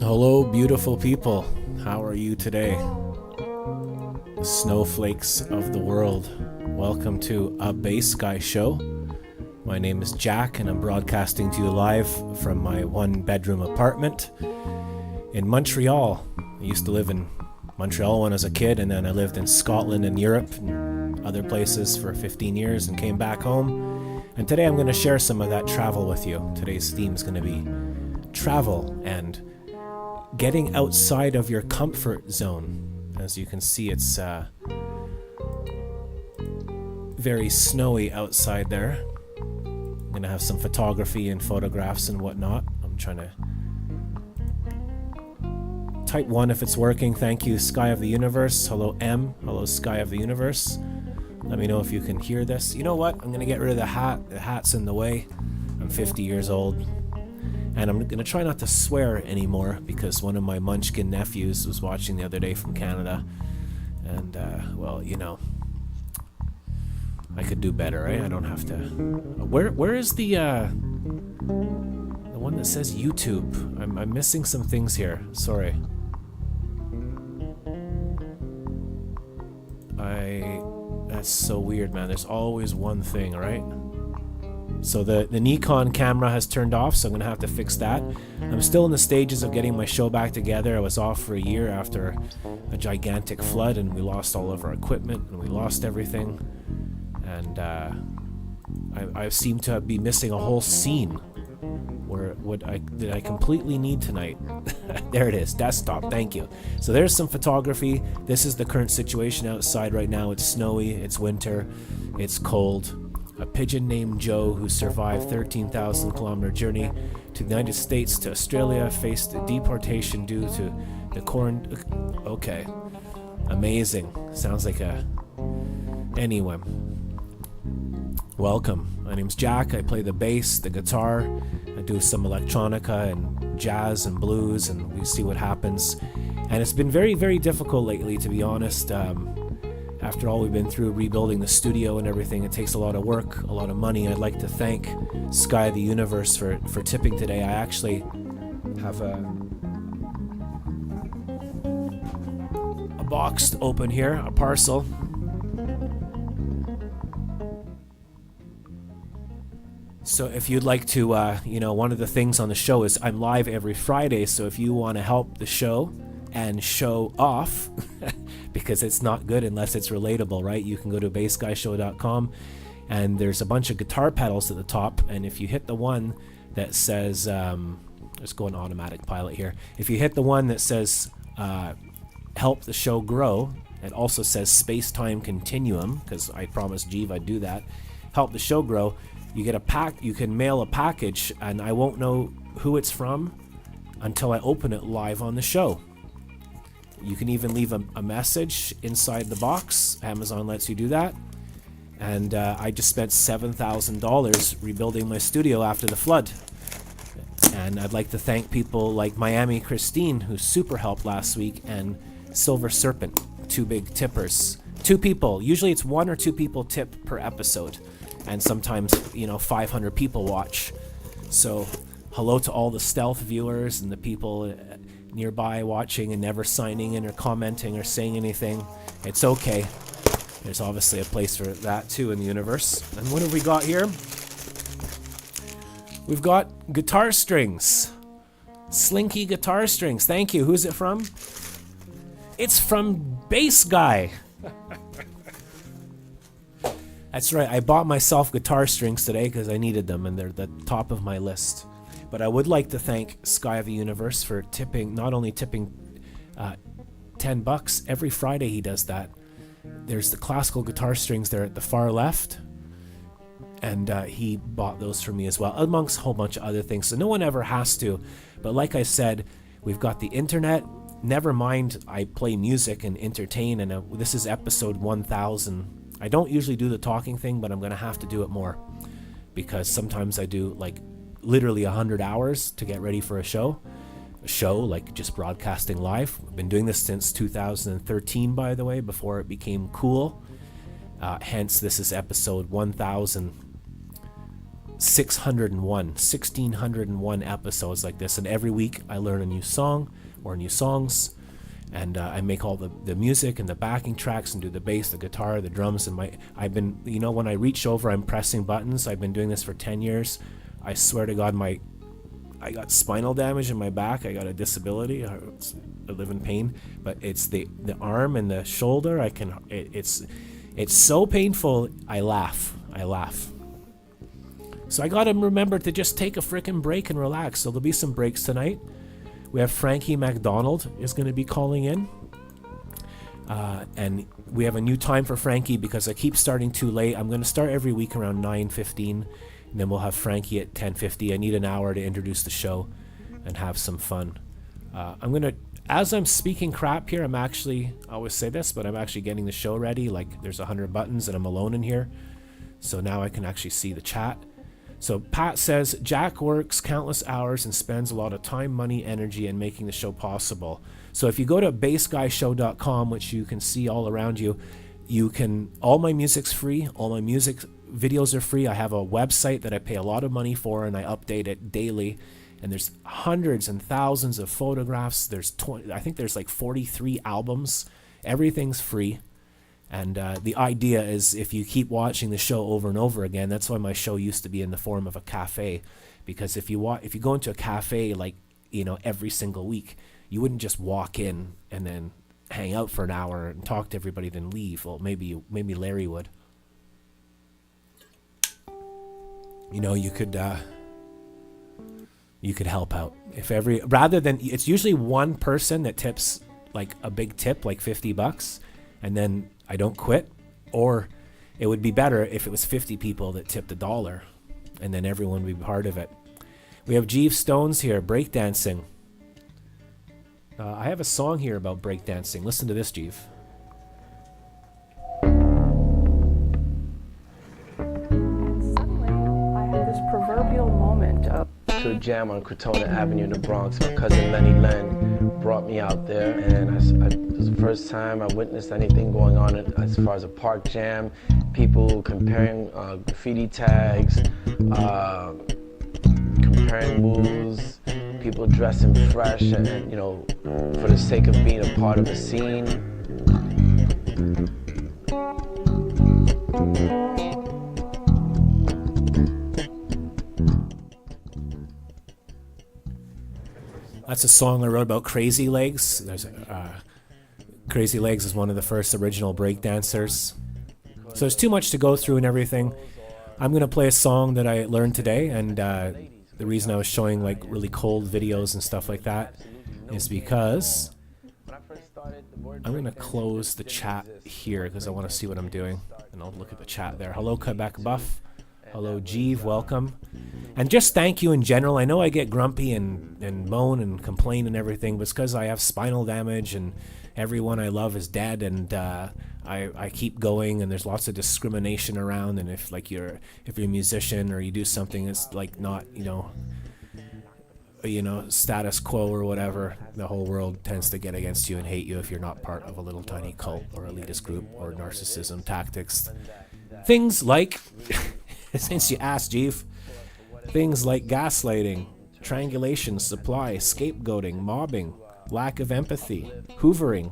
Hello, beautiful people. How are you today? Snowflakes of the world. Welcome to A Bass Guy Show. My name is Jack, and I'm broadcasting to you live from my one-bedroom apartment in Montreal. I used to live in Montreal when I was a kid, and then I lived in Scotland and Europe and other places for 15 years and came back home. And today I'm going to share some of that travel with you. Today's theme is going to be travel and getting outside of your comfort zone. As you can see, it's very snowy outside there. I'm gonna have some photography and photographs and whatnot. I'm trying to type 1 if it's working. Thank you, Sky of the Universe. Hello, M. Hello, Sky of the Universe. Let me know if you can hear this. You know what? I'm gonna get rid of the hat. The hat's in the way. I'm 50 years old. And I'm going to try not to swear anymore because one of my Munchkin nephews was watching the other day from Canada. And, well, you know, I could do better, right? I don't have to. Where is the one that says YouTube? I'm missing some things here. Sorry. That's so weird, man. There's always one thing, right? So the Nikon camera has turned off, so I'm going to have to fix that. I'm still in the stages of getting my show back together. I was off for a year after a gigantic flood, and we lost all of our equipment, and we lost everything. And I seem to be missing a whole scene. What did I completely need tonight? There it is, desktop, thank you. So there's some photography. This is the current situation outside right now. It's snowy, it's winter, it's cold. A pigeon named Joe, who survived 13,000 kilometer journey to the United States to Australia, faced deportation due to the Okay, amazing. Sounds like a... Anyway, welcome. My name's Jack. I play the bass, the guitar. I do some electronica and jazz and blues, and we see what happens. And it's been very, very difficult lately, to be honest. After all we've been through rebuilding the studio and everything, it takes a lot of work, a lot of money. I'd like to thank Sky of the Universe for tipping today. I actually have a box to open here, a parcel. So if you'd like to, one of the things on the show is I'm live every Friday, so if you want to help the show and show off, because it's not good unless it's relatable, right? You can go to bassguyshow.com, and there's a bunch of guitar pedals at the top, and if you hit the one that says, let's go in automatic pilot here. If you hit the one that says help the show grow, it also says space-time continuum, because I promised Jeeve I'd do that, help the show grow, you get a pack, you can mail a package, and I won't know who it's from until I open it live on the show. You can even leave a message inside the box. Amazon lets you do that. And I just spent $7,000 rebuilding my studio after the flood. And I'd like to thank people like Miami Christine, who super helped last week, and Silver Serpent, 2 big tippers. 2 people. Usually it's 1 or 2 people tip per episode. And sometimes, 500 people watch. So hello to all the stealth viewers and the people nearby watching and never signing in or commenting or saying anything, it's okay. There's obviously a place for that too in the universe. And what have we got here? We've got guitar strings. Slinky guitar strings. Thank you. Who's it from? It's from Bass Guy. That's right. I bought myself guitar strings today because I needed them and they're the top of my list. But I would like to thank Sky of the Universe for tipping, not only tipping $10 every Friday he does that. There's the classical guitar strings there at the far left. And he bought those for me as well, amongst a whole bunch of other things. So no one ever has to. But like I said, we've got the internet. Never mind, I play music and entertain. And this is episode 1000. I don't usually do the talking thing, but I'm going to have to do it more. Because sometimes I do like literally 100 hours to get ready for a show. A show, like just broadcasting live. I've been doing this since 2013, by the way, before it became cool. Hence, this is episode 1601 episodes like this, and every week I learn a new song or new songs, and I make all the music and the backing tracks and do the bass, the guitar, the drums, and I've been, when I reach over, I'm pressing buttons. I've been doing this for 10 years. I swear to God, I got spinal damage in my back. I got a disability. I live in pain, but it's the arm and the shoulder. It's so painful, I laugh. So I gotta remember to just take a frickin' break and relax. So there'll be some breaks tonight. We have Frankie MacDonald is gonna be calling in. And we have a new time for Frankie because I keep starting too late. I'm gonna start every week around 9:15, and then we'll have Frankie at 10:50. I need an hour to introduce the show and have some fun. As I'm speaking crap here, I always say this, but I'm actually getting the show ready. Like, there's 100 buttons and I'm alone in here. So now I can actually see the chat. So Pat says, Jack works countless hours and spends a lot of time, money, energy in making the show possible. So if you go to bassguyshow.com, which you can see all around you, all my music's free. All my music videos are free. I have a website that I pay a lot of money for and I update it daily. And there's hundreds and thousands of photographs. I think there's like 43 albums. Everything's free. And the idea is if you keep watching the show over and over again, that's why my show used to be in the form of a cafe. Because if you go into a cafe every single week, you wouldn't just walk in and then hang out for an hour and talk to everybody then leave. Well, maybe Larry would. You could help out it's usually one person that tips like a big tip, like $50, and then I don't quit. Or it would be better if it was 50 people that tipped $1, and then everyone would be part of it. We have Jeeve Stones here, breakdancing. I have a song here about breakdancing. Listen to this, Jeeve. Suddenly, I had this proverbial moment of to a jam on Crotona Avenue in the Bronx. My cousin Lenny Len brought me out there, and it was the first time I witnessed anything going on as far as a park jam. People comparing graffiti tags, comparing moves, people dressing fresh, and for the sake of being a part of a scene. That's a song I wrote about Crazy Legs. Crazy Legs is one of the first original breakdancers. So there's too much to go through and everything. I'm going to play a song that I learned today, and the reason I was showing like really cold videos and stuff like that is because I'm going to close the chat here because I want to see what I'm doing, and I'll look at the chat there. Hello, Quebec Buff. Hello, Jeeve, welcome. And just thank you in general. I know I get grumpy and moan and complain and everything, but it's because I have spinal damage and everyone I love is dead, and I keep going, and there's lots of discrimination around, and if you're a musician or you do something that's like not, status quo or whatever, the whole world tends to get against you and hate you if you're not part of a little tiny cult or elitist group or narcissism tactics. Things like... Since you asked, Jeeve, things like gaslighting, triangulation, supply, scapegoating, mobbing, lack of empathy, hoovering,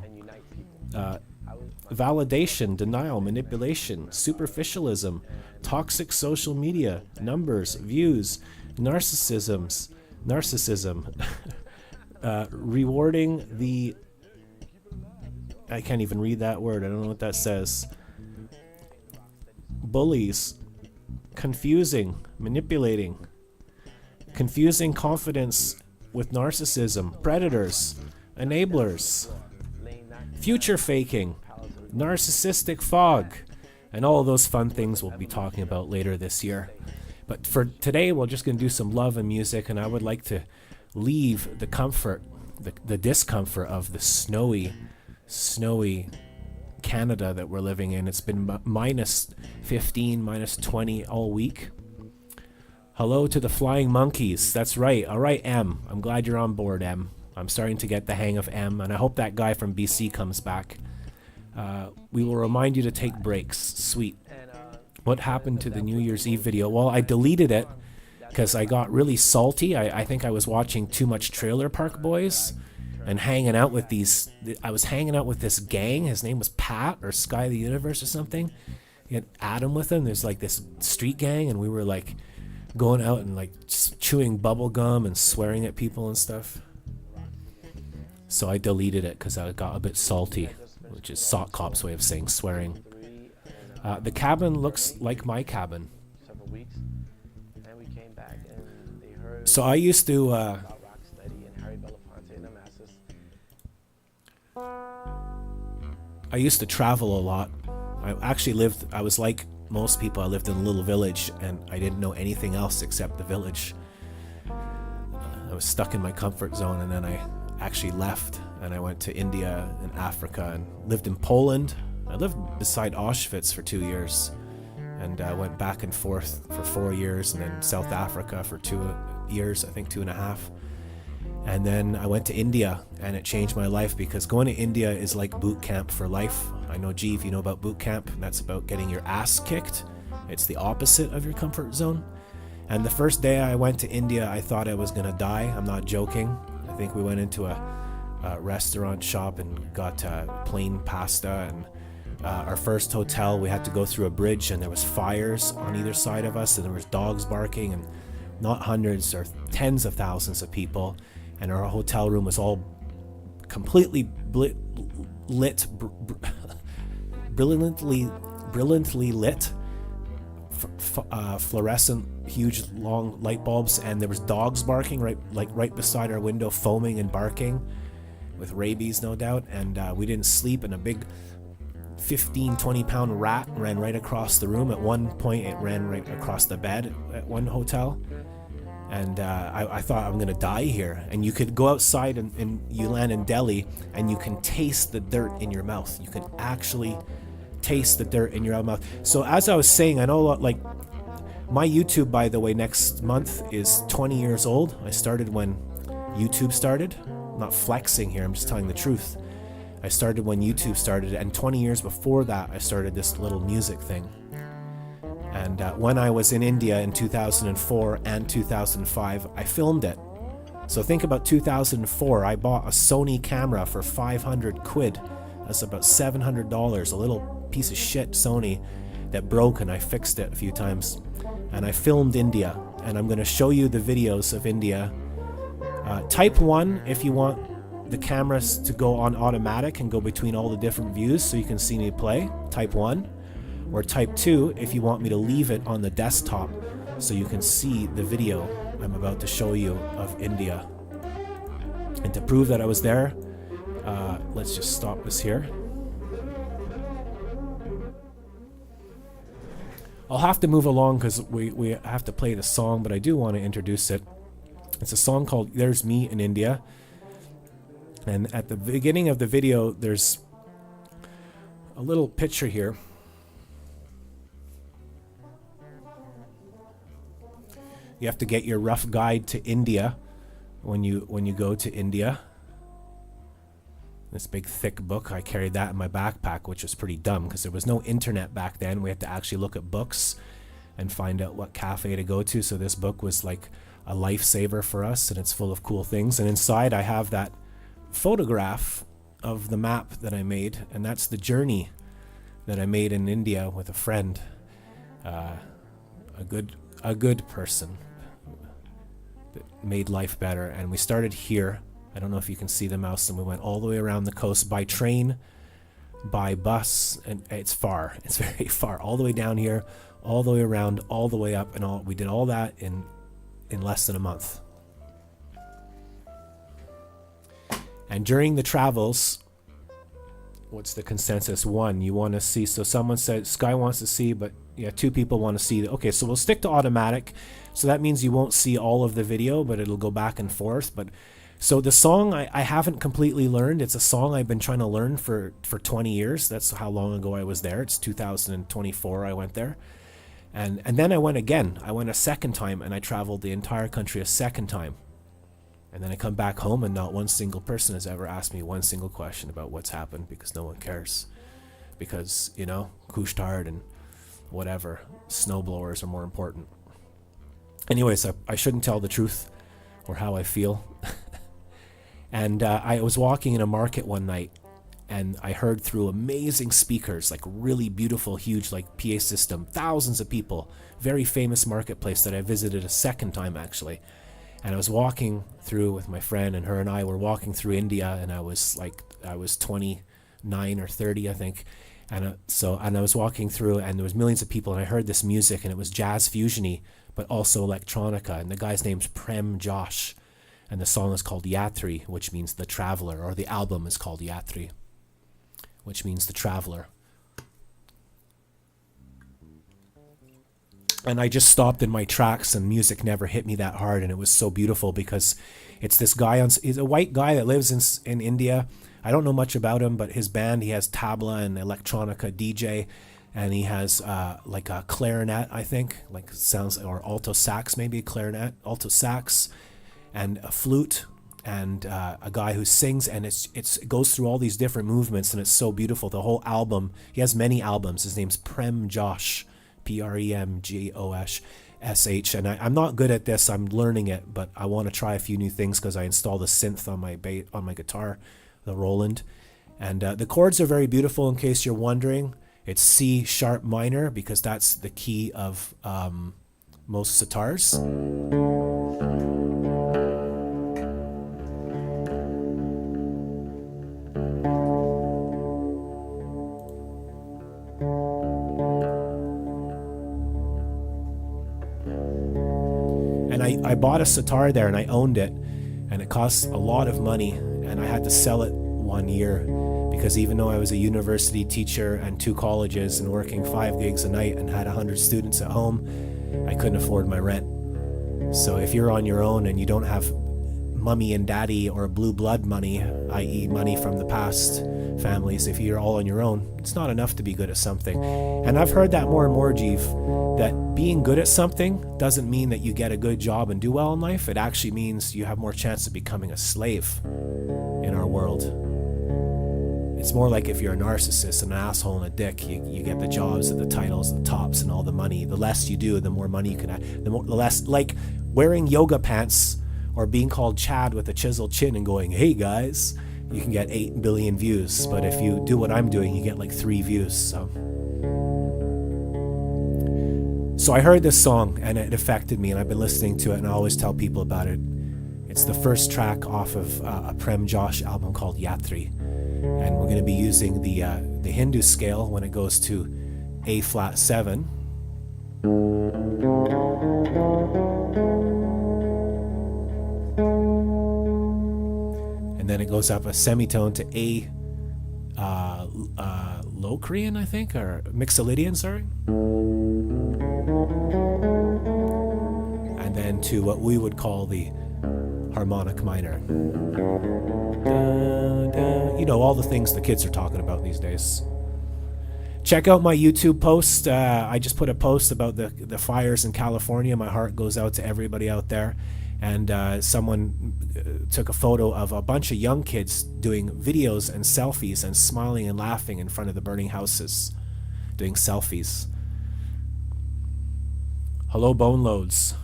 validation, denial, manipulation, superficialism, toxic social media, numbers, views, narcissism, rewarding the... I can't even read that word. I don't know what that says. Bullies, confusing, manipulating, confusing confidence with narcissism, predators, enablers, future faking, narcissistic fog, and all those fun things we'll be talking about later this year. But for today, we're just going to do some love and music, and I would like to leave the comfort, the discomfort of the snowy Canada that we're living in. It's been minus 15, minus 20 all week. Hello to the flying monkeys. That's right. All right, M. I'm glad you're on board, M. I'm starting to get the hang of M, and I hope that guy from BC comes back. We will remind you to take breaks. Sweet. What happened to the New Year's Eve video? Well, I deleted it because I got really salty. I think I was watching too much Trailer Park Boys and hanging out with these... I was hanging out with this gang. His name was Pat or Sky of the Universe or something. He had Adam with him. There's like this street gang, and we were like going out and like chewing bubble gum and swearing at people and stuff. So I deleted it because I got a bit salty, which is Sock Cop's way of saying swearing. The cabin looks like my cabin. So I used to... I used to travel a lot. I was like most people, I lived in a little village, and I didn't know anything else except the village. I was stuck in my comfort zone, and then I actually left, and I went to India and Africa and lived in Poland. I lived beside Auschwitz for 2 years, and I went back and forth for 4 years, and then South Africa for 2 years, I think 2.5. And then I went to India, and it changed my life, because going to India is like boot camp for life. I know, G, if you know about boot camp, that's about getting your ass kicked. It's the opposite of your comfort zone. And the first day I went to India, I thought I was going to die. I'm not joking. I think we went into a restaurant shop and got plain pasta, and our first hotel, we had to go through a bridge, and there was fires on either side of us, and there was dogs barking, and not hundreds or tens of thousands of people. And our hotel room was all completely lit, brilliantly lit, fluorescent, huge, long light bulbs, and there was dogs barking right beside our window, foaming and barking, with rabies, no doubt. And we didn't sleep, and a big 15-20 pound rat ran right across the room. At one point, it ran right across the bed at one hotel. And I thought, I'm going to die here. And you could go outside, and you land in Delhi, and you can taste the dirt in your mouth. You can actually taste the dirt in your mouth. So as I was saying, I know, like, my YouTube, by the way, next month is 20 years old. I started when YouTube started. I'm not flexing here, I'm just telling the truth. I started when YouTube started, and 20 years before that, I started this little music thing. And when I was in India in 2004 and 2005, I filmed it. So think about 2004, I bought a Sony camera for 500 quid. That's about $700, a little piece of shit Sony that broke, and I fixed it a few times. And I filmed India, and I'm going to show you the videos of India. Type 1 if you want the cameras to go on automatic and go between all the different views so you can see me play. Type 1. Or type 2 if you want me to leave it on the desktop so you can see the video I'm about to show you of India. And to prove that I was there, let's just stop this here. I'll have to move along because we have to play the song, but I do want to introduce it. It's a song called There's Me in India. And at the beginning of the video, there's a little picture here. You have to get your rough guide to India when you go to India. This big thick book, I carried that in my backpack, which was pretty dumb because there was no internet back then. We had to actually look at books and find out what cafe to go to. So this book was like a lifesaver for us, and it's full of cool things. And inside I have that photograph of the map that I made, and that's the journey that I made in India with a friend, a good person that made life better. And we started here. I don't know if you can see the mouse, and we went all the way around the coast by train, by bus, and it's far. It's very far, all the way down here, all the way around, all the way up, and all. We did all that in less than a month. And during the travels, what's the consensus? One, you want to see. So someone said Sky wants to see, but yeah, two people want to see. Okay, so we'll stick to automatic. So that means you won't see all of the video, but it'll go back and forth. But so the song I haven't completely learned. It's a song I've been trying to learn for 20 years. That's how long ago I was there. It's 2024 I went there. And then I went again. I went a second time, and I traveled the entire country a second time. And then I come back home, and not one single person has ever asked me one single question about what's happened, because no one cares. Because, you know, Kushtard and whatever, snowblowers are more important. Anyways, I shouldn't tell the truth or how I feel. And I was walking in a market one night, and I heard through amazing speakers, like really beautiful, huge, like PA system, thousands of people, very famous marketplace that I visited a second time actually. And I was walking through with my friend, and her and I were walking through India, and I was 29 or 30, I think. And I was walking through, and there was millions of people, and I heard this music, and it was jazz fusiony, but also electronica. And the guy's name's Prem Josh, and the song is called Yatri, which means the traveler, or the album is called Yatri, which means the traveler. And I just stopped in my tracks, and music never hit me that hard, and it was so beautiful because it's this guy he's a white guy that lives in India. I don't know much about him, but his band, he has tabla and electronica DJ, and he has like a clarinet, I think, like sounds, or alto sax, maybe clarinet, alto sax, and a flute, and a guy who sings, and it goes through all these different movements, and it's so beautiful. The whole album, he has many albums. His name's Prem Josh. Premgosh, and I'm not good at this. I'm learning it, but I want to try a few new things because I installed a synth on my guitar, the Roland, and the chords are very beautiful. In case you're wondering, it's C sharp minor because that's the key of most sitars. I bought a sitar there, and I owned it, and it cost a lot of money, and I had to sell it 1 year because even though I was a university teacher and 2 colleges and working 5 gigs a night and had 100 students at home, I couldn't afford my rent. So if you're on your own and you don't have mummy and daddy or blue blood money, i.e. money from the past families, if you're all on your own, it's not enough to be good at something. And I've heard that more and more, Jeev, that being good at something doesn't mean that you get a good job and do well in life. It actually means you have more chance of becoming a slave in our world. It's more like if you're a narcissist, an asshole, and a dick, you get the jobs and the titles, the tops, and all the money. The less you do, the more money you can have. The less, like wearing yoga pants or being called Chad with a chiseled chin and going, "Hey guys," you can get 8 billion views. But if you do what I'm doing, you get like 3 views. So I heard this song and it affected me, and I've been listening to it, and I always tell people about it. It's the first track off of a Prem Josh album called Yatri, and we're going to be using the Hindu scale when it goes to A flat 7. And then it goes up a semitone to A Locrian, I think, or Mixolydian, sorry. And then to what we would call the harmonic minor. You know, all the things the kids are talking about these days. Check out my YouTube post. I just put a post about the fires in California. My heart goes out to everybody out there. And someone took a photo of a bunch of young kids doing videos and selfies and smiling and laughing in front of the burning houses, doing selfies. Hello, Bone Loads.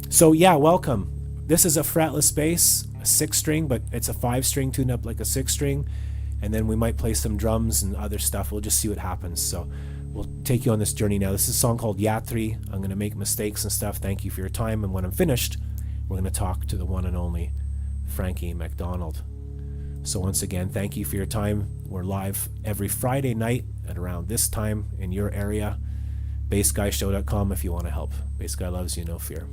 So yeah, welcome. This is a fretless bass, a 6-string, but it's a 5-string tuned up like a 6-string. And then we might play some drums and other stuff. We'll just see what happens. So we'll take you on this journey now. This is a song called Yatri. I'm going to make mistakes and stuff. Thank you for your time. And when I'm finished, we're going to talk to the one and only Frankie McDonald. So once again, thank you for your time. We're live every Friday night at around this time in your area. BassGuyShow.com if you want to help. Bass Guy loves you, no fear.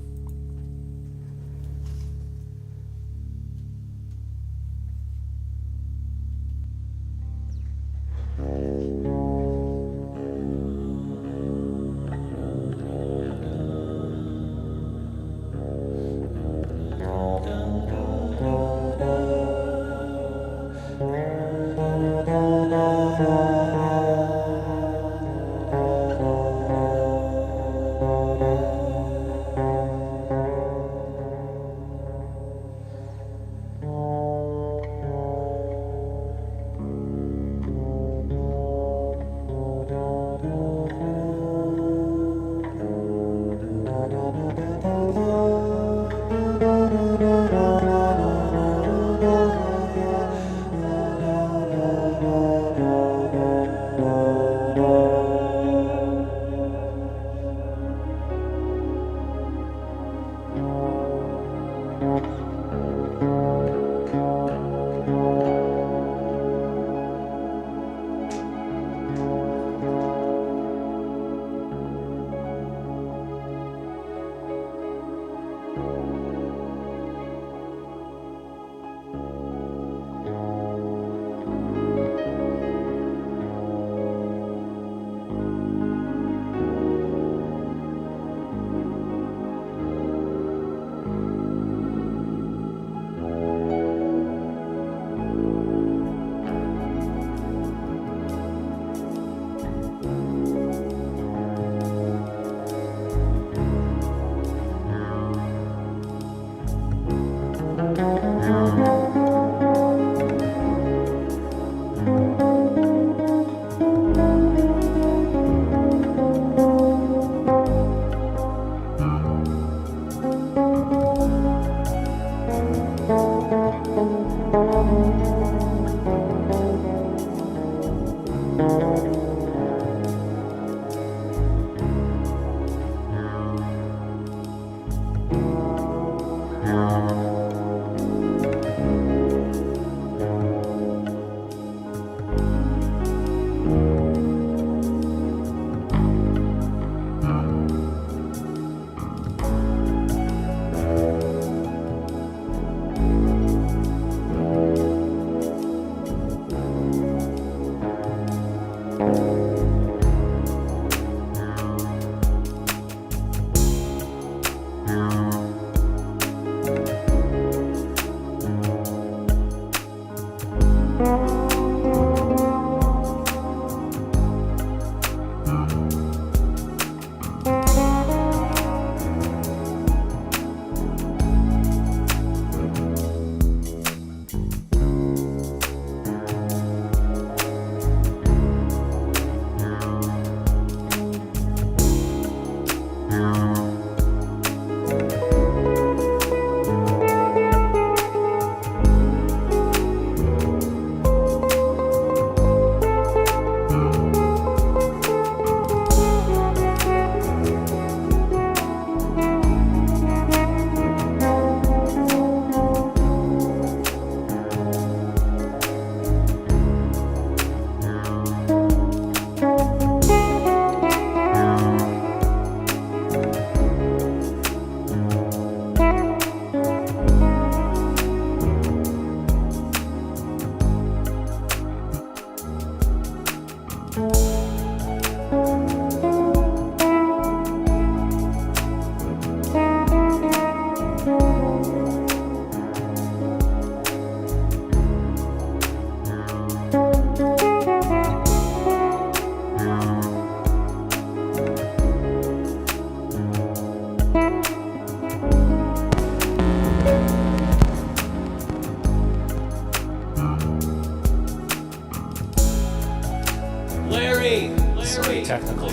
Technical.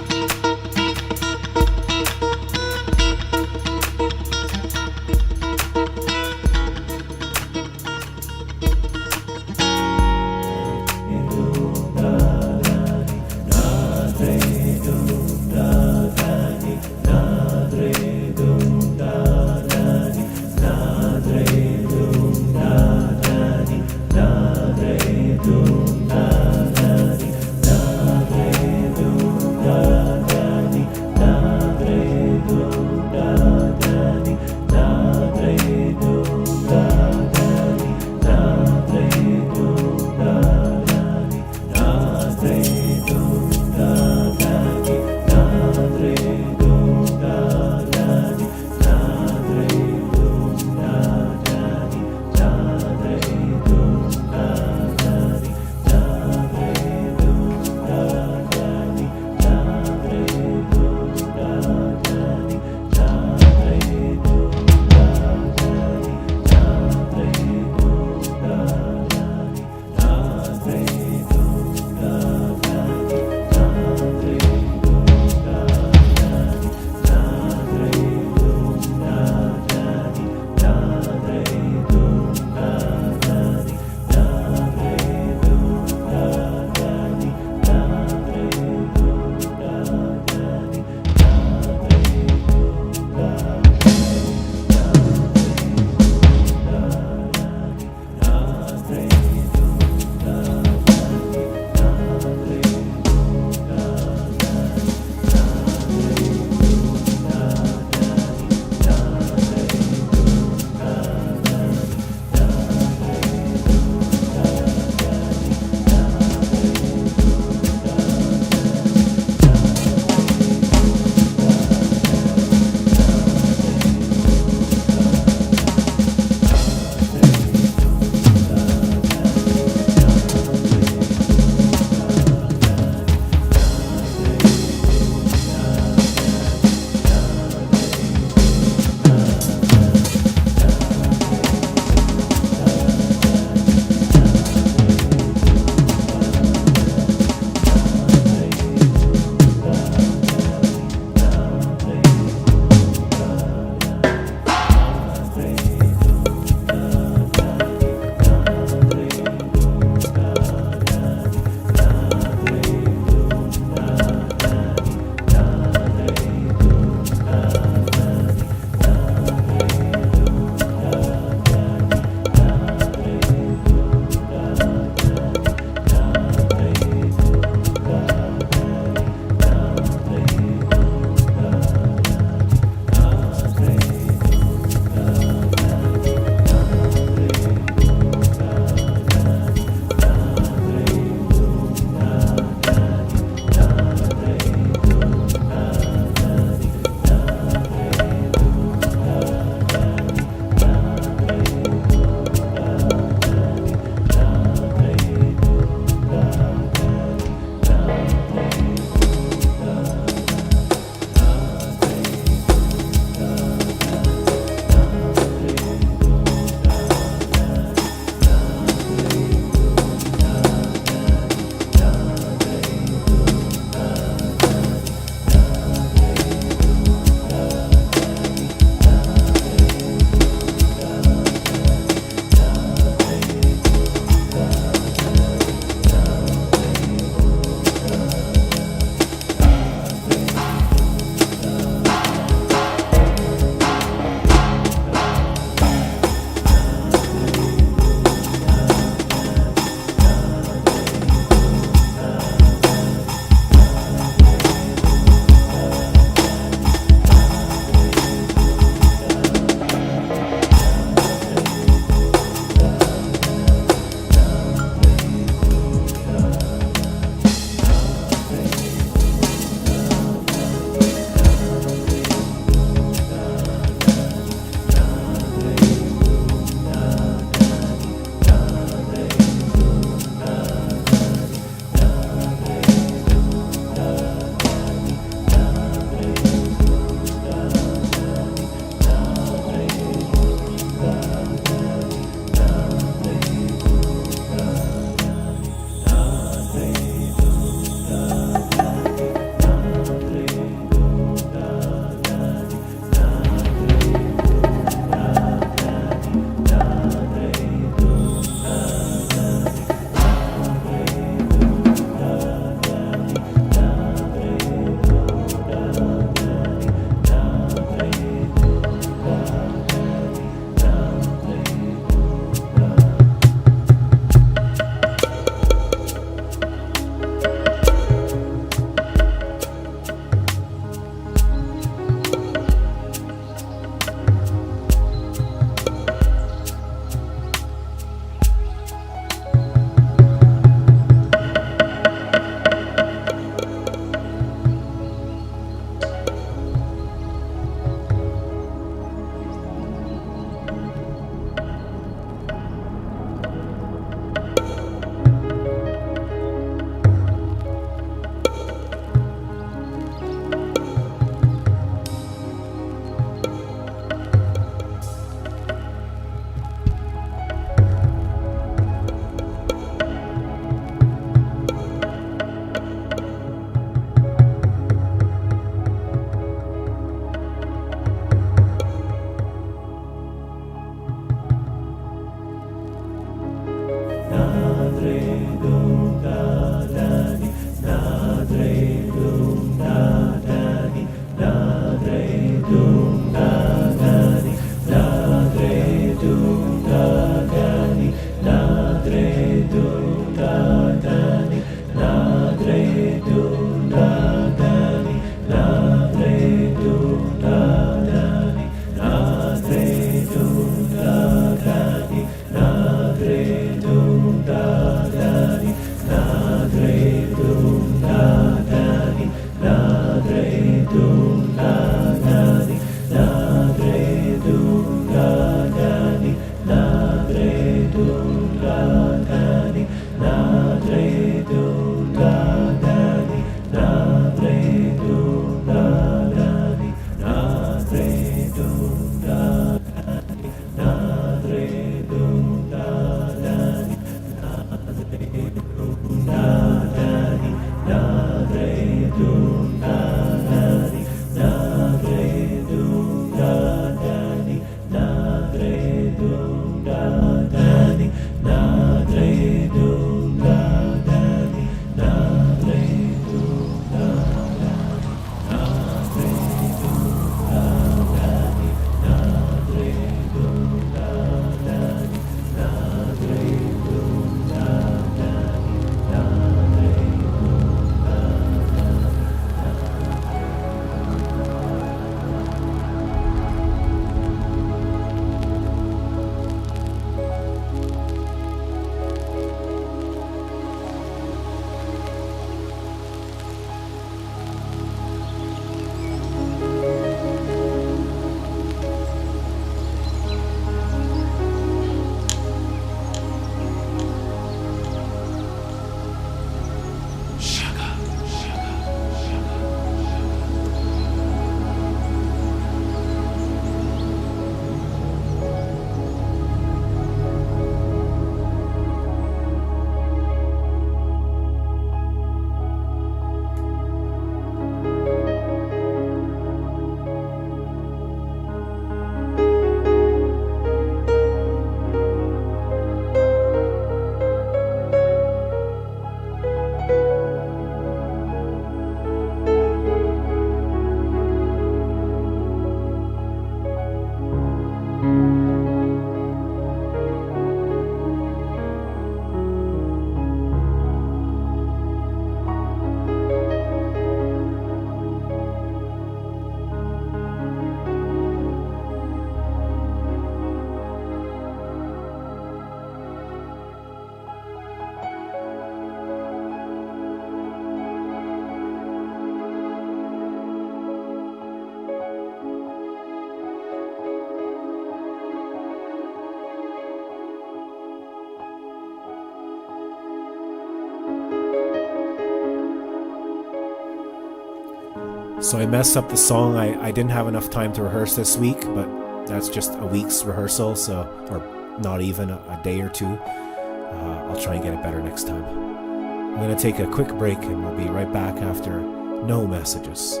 So I messed up the song. I didn't have enough time to rehearse this week, but that's just a week's rehearsal, so, or not even a day or two. I'll try and get it better next time. I'm going to take a quick break and we'll be right back after no messages.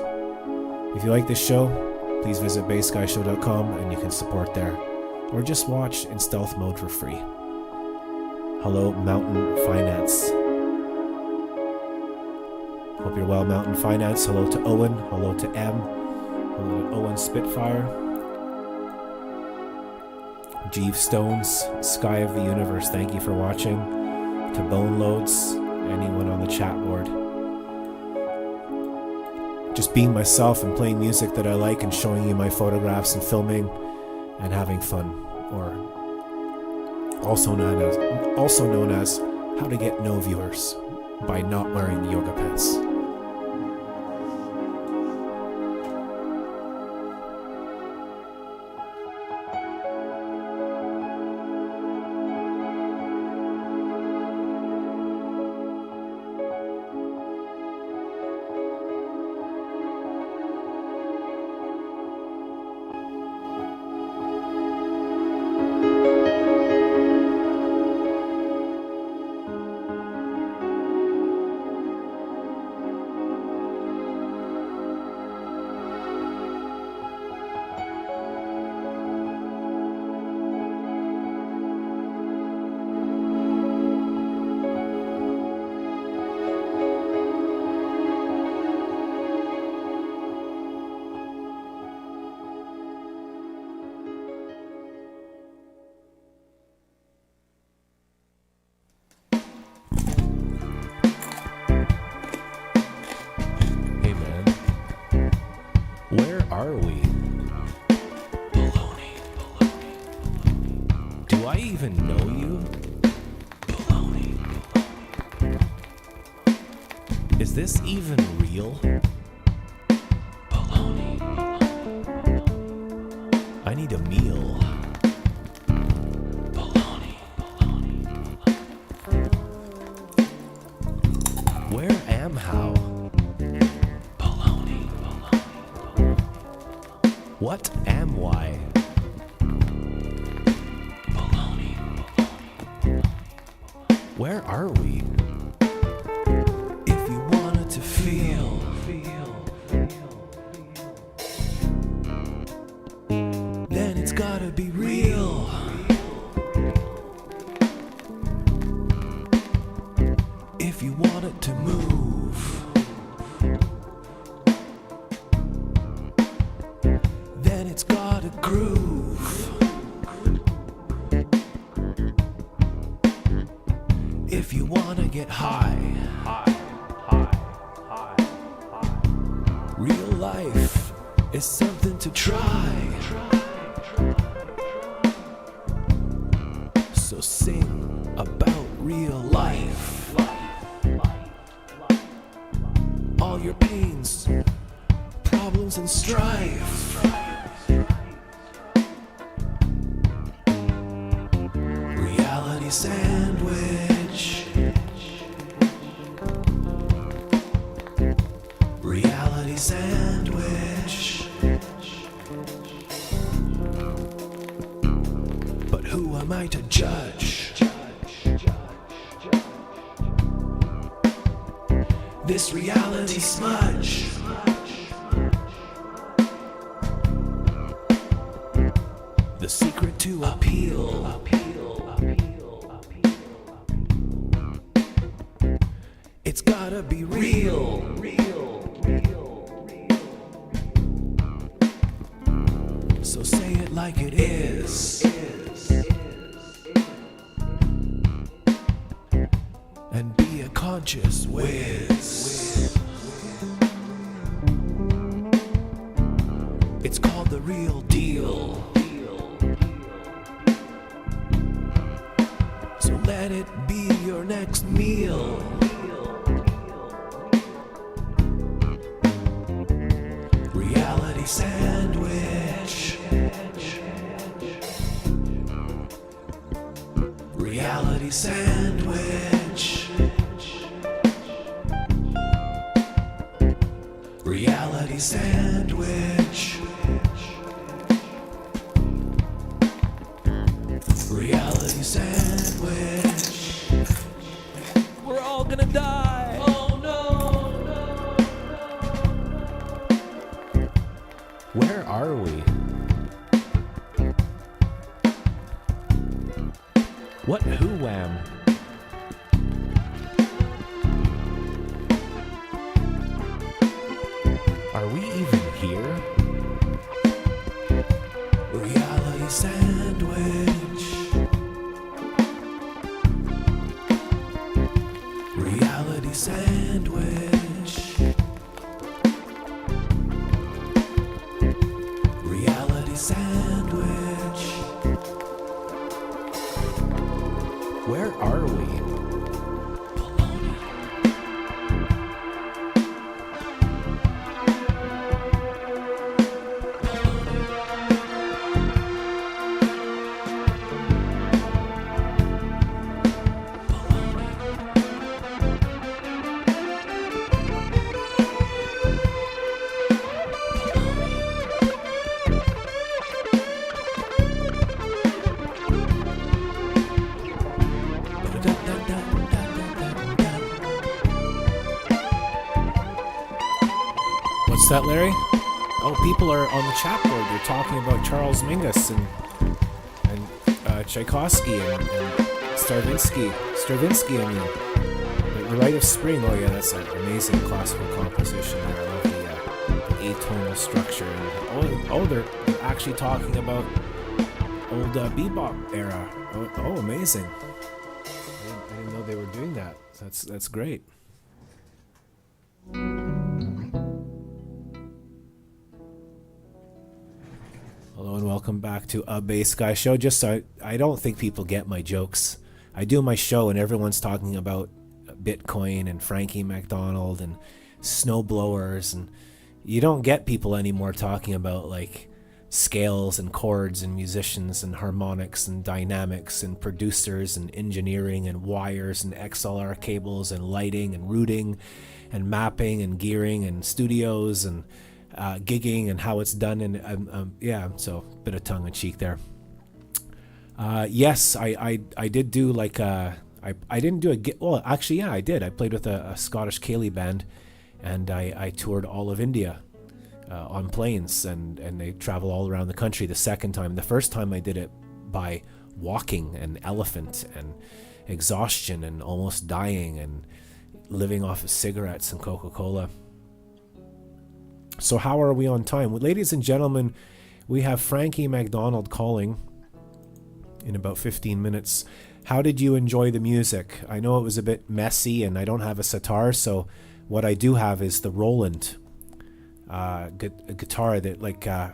If you like this show, please visit bassguyshow.com and you can support there. Or just watch in stealth mode for free. Hello, Mountain Finance. Hope you're well, Mountain Finance. Hello to Owen. Hello to M. Hello to Owen Spitfire. Jeeve Stones, Sky of the Universe, thank you for watching. To Bone Loads, anyone on the chat board. Just being myself and playing music that I like and showing you my photographs and filming and having fun, or also known as how to get no viewers by not wearing yoga pants. Are we? Baloney. Do I even know you? Baloney. Is this even real? Baloney. I need a meal. Baloney. Where am how? What am I? Baloney. Where are we? If you wanted to feel, then it's gotta be real. If you want it to move, then it's got a groove. If you wanna get high, real life is something to try. So sing about real life. All your pains, problems and strife. Reality sandwich. Reality sandwich. But who am I to judge? This reality smudge. The secret to appeal. It's gotta be real. So say it like it is. And be a conscious whiz. It's called the real deal. So let it be your next meal. Reality sandwich. Reality sandwich. Reality sandwich. Reality sandwich. We're all gonna die. Oh no, no, no. Where are we? What who wham? Are we even here? Reality sandwich. Reality sandwich. Reality sandwich. Where are we? What's that, Larry? Oh, people are on the chat board. They're talking about Charles Mingus and Tchaikovsky and Stravinsky. I mean, the Rite of Spring. Oh yeah, that's an amazing classical composition. There. I love the atonal structure. And, they're actually talking about old bebop era. Oh, amazing! I didn't know they were doing that. That's great. Hello and welcome back to A Bass Guy Show. Just so I don't think people get my jokes. I do my show and everyone's talking about Bitcoin and Frankie McDonald and snowblowers, and you don't get people anymore talking about like scales and chords and musicians and harmonics and dynamics and producers and engineering and wires and XLR cables and lighting and routing and mapping and gearing and studios and gigging and how it's done. And so a bit of tongue in cheek there. Yes, I did do like I didn't do I did. I played with a Scottish Ceilidh band, and I toured all of India on planes, and they travel all around the country. The second time, the first time I did it by walking and elephant and exhaustion and almost dying and living off of cigarettes and Coca-Cola. So how are we on time? Well, ladies and gentlemen, we have Frankie McDonald calling in about 15 minutes. How did you enjoy the music? I know it was a bit messy and I don't have a sitar, so what I do have is the Roland guitar that God,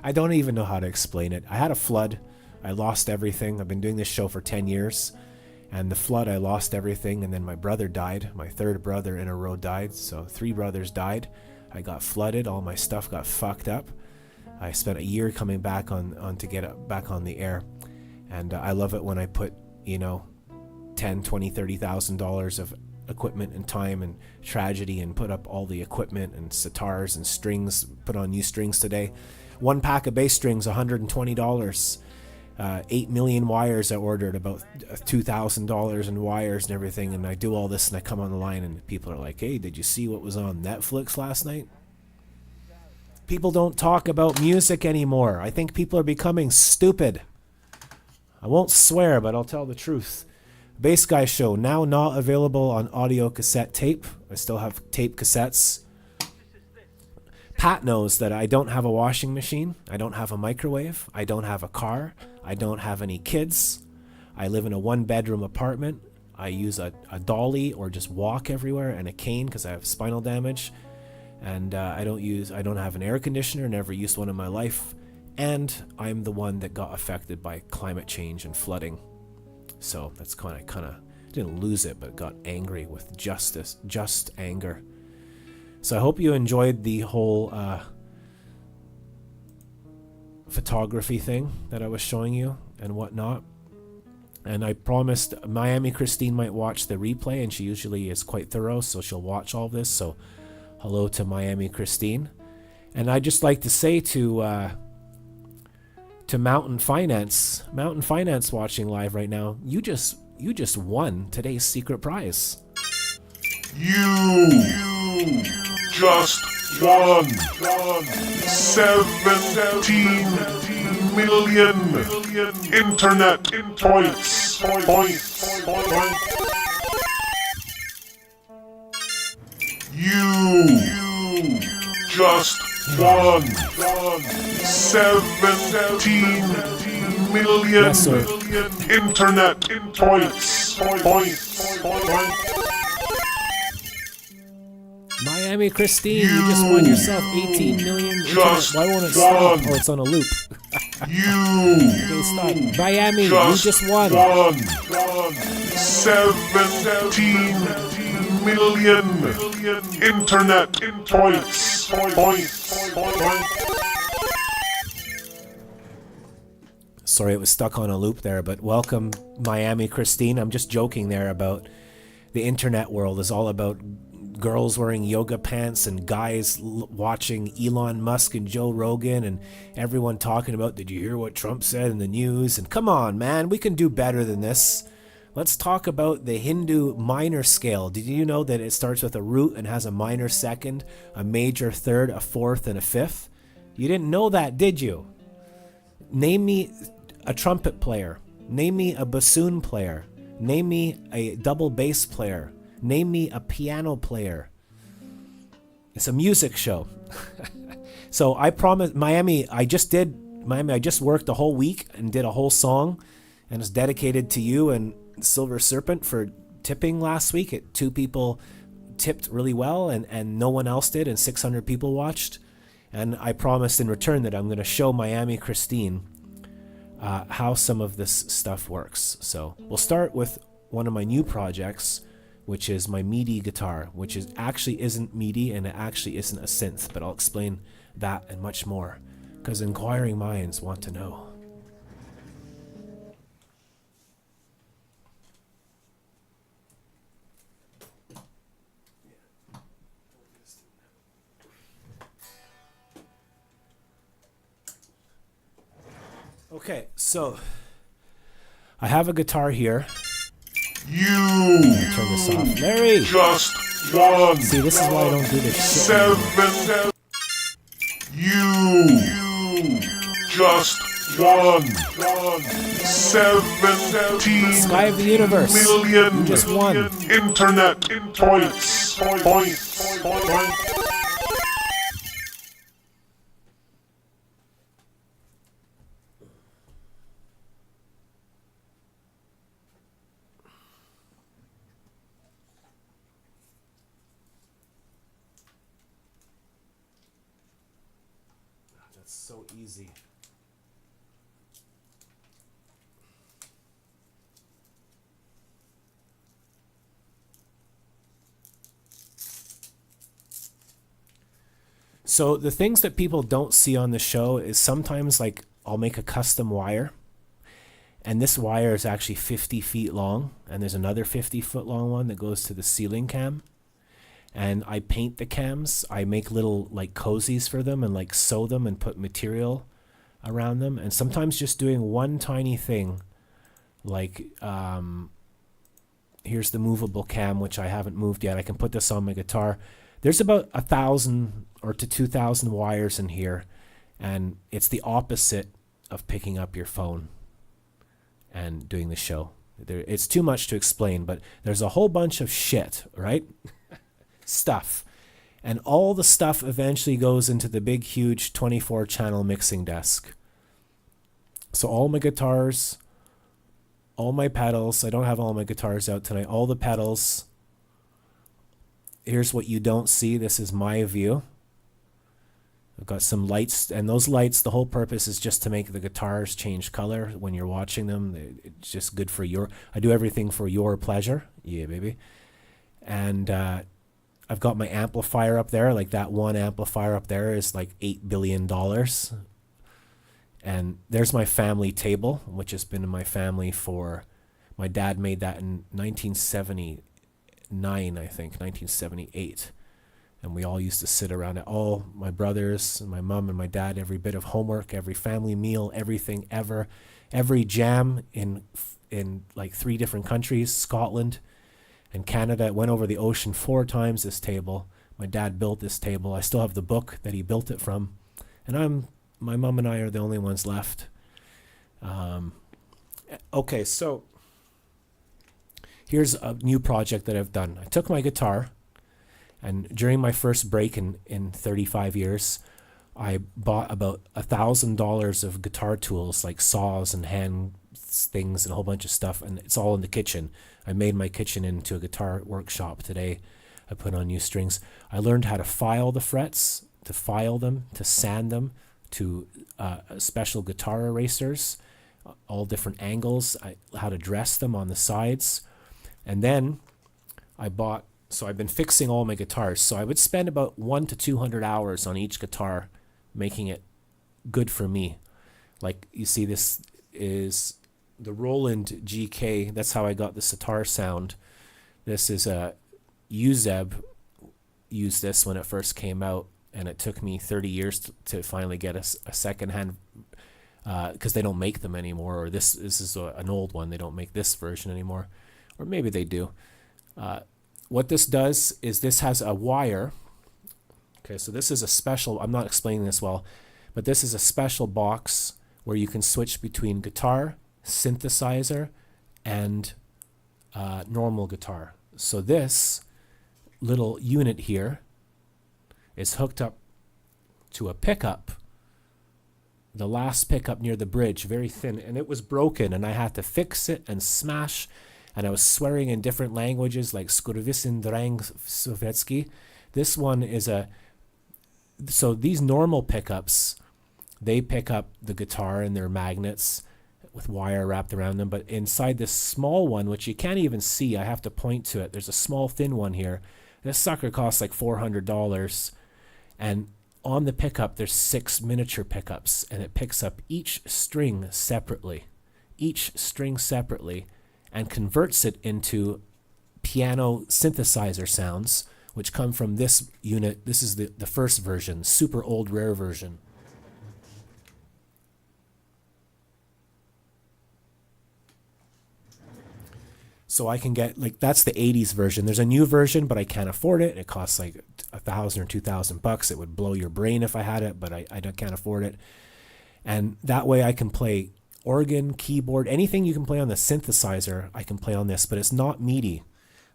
I don't even know how to explain it. I had a flood. I lost everything. I've been doing this show for 10 years. And the flood, I lost everything, and then my brother died. My third brother in a row died, so 3 brothers died. I got flooded. All my stuff got fucked up. I spent a year coming back on to get it back on the air. And I love it when I put, $10, $20, $30,000 of equipment and time and tragedy and put up all the equipment and sitars and strings, put on new strings today. 1 pack of bass strings, $120. 8 million wires I ordered, about $2,000 in wires and everything, and I do all this and I come on the line and people are like, hey, did you see what was on Netflix last night? People don't talk about music anymore. I think people are becoming stupid. I won't swear, but I'll tell the truth. Bass Guy Show, now not available on audio cassette tape. I still have tape cassettes. Pat knows that I don't have a washing machine. I don't have a microwave. I don't have a car. I don't have any kids. I live in a 1-bedroom apartment. I use a dolly or just walk everywhere, and a cane because I have spinal damage. And I don't have an air conditioner, never used one in my life. And I'm the one that got affected by climate change and flooding. So that's kind of didn't lose it, but got angry with just anger. So I hope you enjoyed the whole photography thing that I was showing you and whatnot. And I promised Miami Christine might watch the replay, and she usually is quite thorough, so she'll watch all this. So hello to Miami Christine. And I'd just like to say to to Mountain Finance. Mountain Finance watching live right now. You just won today's secret prize. You just won 17 million internet points. You just won 17 million Yes, sir. internet points. Miami Christine, you just won yourself 18 million internet. just Why won't it stop? won. Oh, it's on a loop. You Okay, stop. Miami, you just won. 17 million internet points. Sorry, it was stuck on a loop there, but welcome, Miami Christine. I'm just joking there about the internet world is all about girls wearing yoga pants and guys watching Elon Musk and Joe Rogan and everyone talking about, did you hear what Trump said in the news? And come on, man, we can do better than this. Let's talk about the Hindu minor scale. Did you know that it starts with a root and has a minor second, a major third, a fourth, and a fifth? You didn't know that, did you? Name me a trumpet player. Name me a bassoon player. Name me a double bass player. Name me a piano player. It's a music show. So I promise, Miami, I just worked a whole week and did a whole song, and it's dedicated to you and Silver Serpent for tipping last week. 2 people tipped really well and no one else did, and 600 people watched. And I promised in return that I'm going to show Miami Christine how some of this stuff works. So we'll start with one of my new projects, which is my MIDI guitar, which is actually isn't MIDI and it actually isn't a synth, but I'll explain that and much more, because inquiring minds want to know. Okay, so I have a guitar here. You Turn this off. Larry! just won See, this is why I don't do this shit anymore. 7. You just won 17 Sky of the universe. million You just won. internet points. That's so easy. So the things that people don't see on the show is sometimes like I'll make a custom wire, and this wire is actually 50 feet long, and there's another 50-foot long one that goes to the ceiling cam. And I paint the cams. I make little like cozies for them and like sew them and put material around them. And sometimes just doing one tiny thing, like here's the movable cam, which I haven't moved yet. I can put this on my guitar. There's about 1,000 or to 2,000 wires in here, and it's the opposite of picking up your phone and doing the show. It's too much to explain, but there's a whole bunch of shit, right? Stuff. And all the stuff eventually goes into the big, huge 24-channel mixing desk. So all my guitars, all my pedals, I don't have all my guitars out tonight, all the pedals. Here's what you don't see. This is my view. I've got some lights, and those lights, the whole purpose is just to make the guitars change color when you're watching them. It's just good for I do everything for your pleasure. Yeah, baby. And I've got my amplifier up there. Like that one amplifier up there is like $8 billion. And there's my family table, which has been in my family for, my dad made that in 1979, I think, 1978. And we all used to sit around it. All my brothers and my mom and my dad, every bit of homework, every family meal, everything ever, every jam in like 3 different countries, Scotland and Canada. It went over the ocean 4 times, this table. My dad built this table. I still have the book that he built it from. And my mom and I are the only ones left. Okay, so here's a new project that I've done. I took my guitar, and during my first break in 35 years, I bought about $1,000 of guitar tools, like saws and hand things and a whole bunch of stuff, and it's all in the kitchen. I made my kitchen into a guitar workshop today. I put on new strings. I learned how to file the frets, to file them, to sand them, to special guitar erasers, all different angles, how to dress them on the sides. And then I've been fixing all my guitars. So I would spend about 100 to 200 hours on each guitar, making it good for me. Like you see, this is the Roland GK. That's how I got the sitar sound. This is a Uzeb used this when it first came out, and it took me 30 years to finally get a secondhand, because they don't make them anymore, or this is an old one. They don't make this version anymore, or maybe they do. What this does is this has a wire. Okay, so this is a special, I'm not explaining this well, but this is a special box where you can switch between guitar, synthesizer, and normal guitar. So this little unit here is hooked up to a pickup, the last pickup near the bridge, very thin, and it was broken, and I had to fix it and smash, and I was swearing in different languages like Skurvisin Drang Sovetski. This one is so these normal pickups, they pick up the guitar and their magnets with wire wrapped around them, but inside this small one, which you can't even see, I have to point to it, there's a small thin one here. This sucker costs like $400, and on the pickup there's 6 miniature pickups, and it picks up each string separately, and converts it into piano synthesizer sounds, which come from this unit. This is the first version, super old rare version. So I can get, like, that's the 80s version. There's a new version, but I can't afford it. It costs like $1,000 or $2,000. It would blow your brain if I had it, but I can't afford it. And that way I can play organ, keyboard, anything you can play on the synthesizer, I can play on this, but it's not MIDI.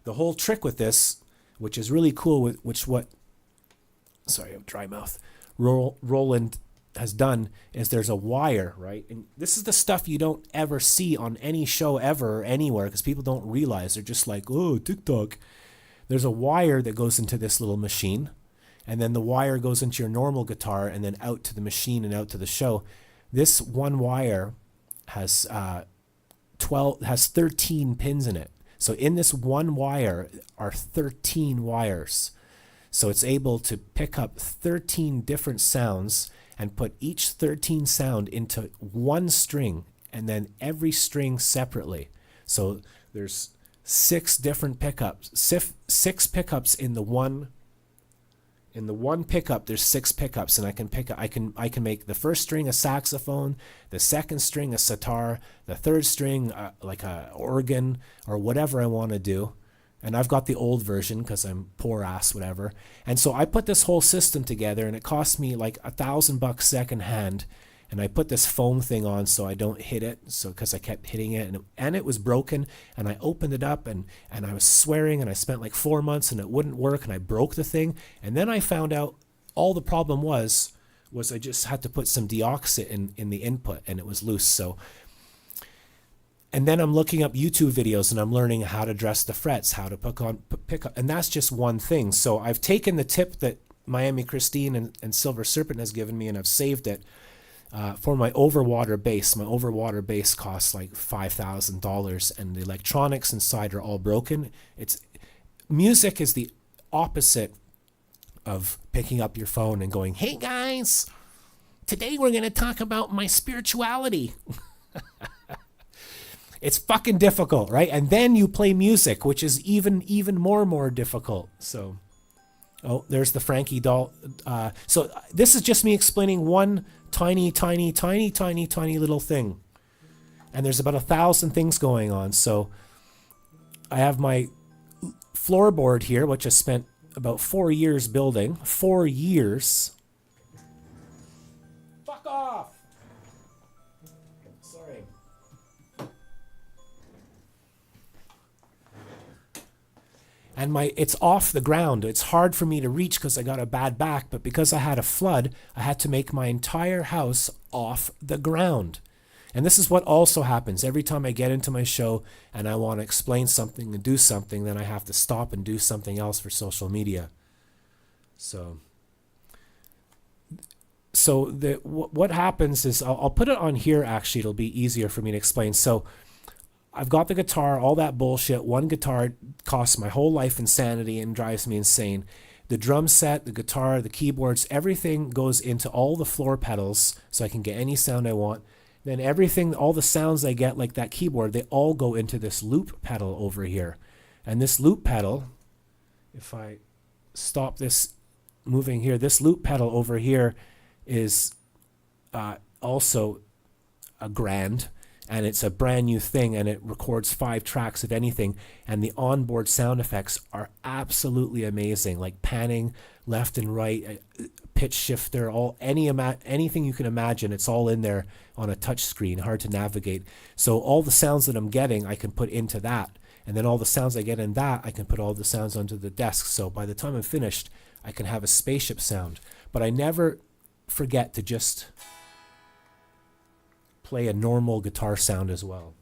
The whole trick with this, which is really cool, sorry, I have dry mouth, Roland has done, is there's a wire, right? And this is the stuff you don't ever see on any show ever or anywhere, because people don't realize. They're just like, oh, TikTok. There's a wire that goes into this little machine, and then the wire goes into your normal guitar and then out to the machine and out to the show. This one wire has 13 pins in it. So in this one wire are 13 wires. So it's able to pick up 13 different sounds and put each 13 sound into one string, and then every string separately. So there's 6 different pickups, 6 pickups in the one pickup. There's 6 pickups, and I can make the first string a saxophone, the second string a sitar, the third string like a organ or whatever I want to do. And I've got the old version because I'm poor ass, whatever. And so I put this whole system together, and it cost me like $1,000 second hand. And I put this foam thing on so I don't hit it, so because I kept hitting it, and it was broken. And I opened it up, and I was swearing, and I spent like 4 months, and it wouldn't work, and I broke the thing. And then I found out all the problem was I just had to put some deoxit in the input, and it was loose. So. And then I'm looking up YouTube videos, and I'm learning how to dress the frets, how to pick up, and that's just one thing. So I've taken the tip that Miami Christine and Silver Serpent has given me, and I've saved it for my overwater bass. My overwater bass costs like $5,000, and the electronics inside are all broken. Music is the opposite of picking up your phone and going, "Hey guys, today we're going to talk about my spirituality." It's fucking difficult, right? And then you play music, which is even more difficult. So Oh, there's the Frankie doll. So this is just me explaining one tiny, tiny, tiny, tiny, tiny little thing. And there's about 1,000 things going on. So I have my floorboard here, which I spent about 4 years building. 4 years. Fuck off! Sorry. And it's off the ground. It's hard for me to reach because I got a bad back, but because I had a flood, I had to make my entire house off the ground. And this is what also happens every time I get into my show and I want to explain something and do something, then I have to stop and do something else for social media. So what happens is, I'll put it on here actually, it'll be easier for me to explain. So I've got the guitar, all that bullshit. One guitar costs my whole life insanity and drives me insane. The drum set, the guitar, the keyboards, everything goes into all the floor pedals so I can get any sound I want. Then everything, all the sounds I get, like that keyboard, they all go into this loop pedal over here. And this loop pedal, if I stop this moving here, this loop pedal over here is also a grand. And it's a brand new thing, and it records 5 tracks of anything. And the onboard sound effects are absolutely amazing, like panning left and right, pitch shifter, anything you can imagine. It's all in there on a touch screen, hard to navigate. So all the sounds that I'm getting, I can put into that. And then all the sounds I get in that, I can put all the sounds onto the desk. So by the time I'm finished, I can have a spaceship sound. But I never forget to just play a normal guitar sound as well.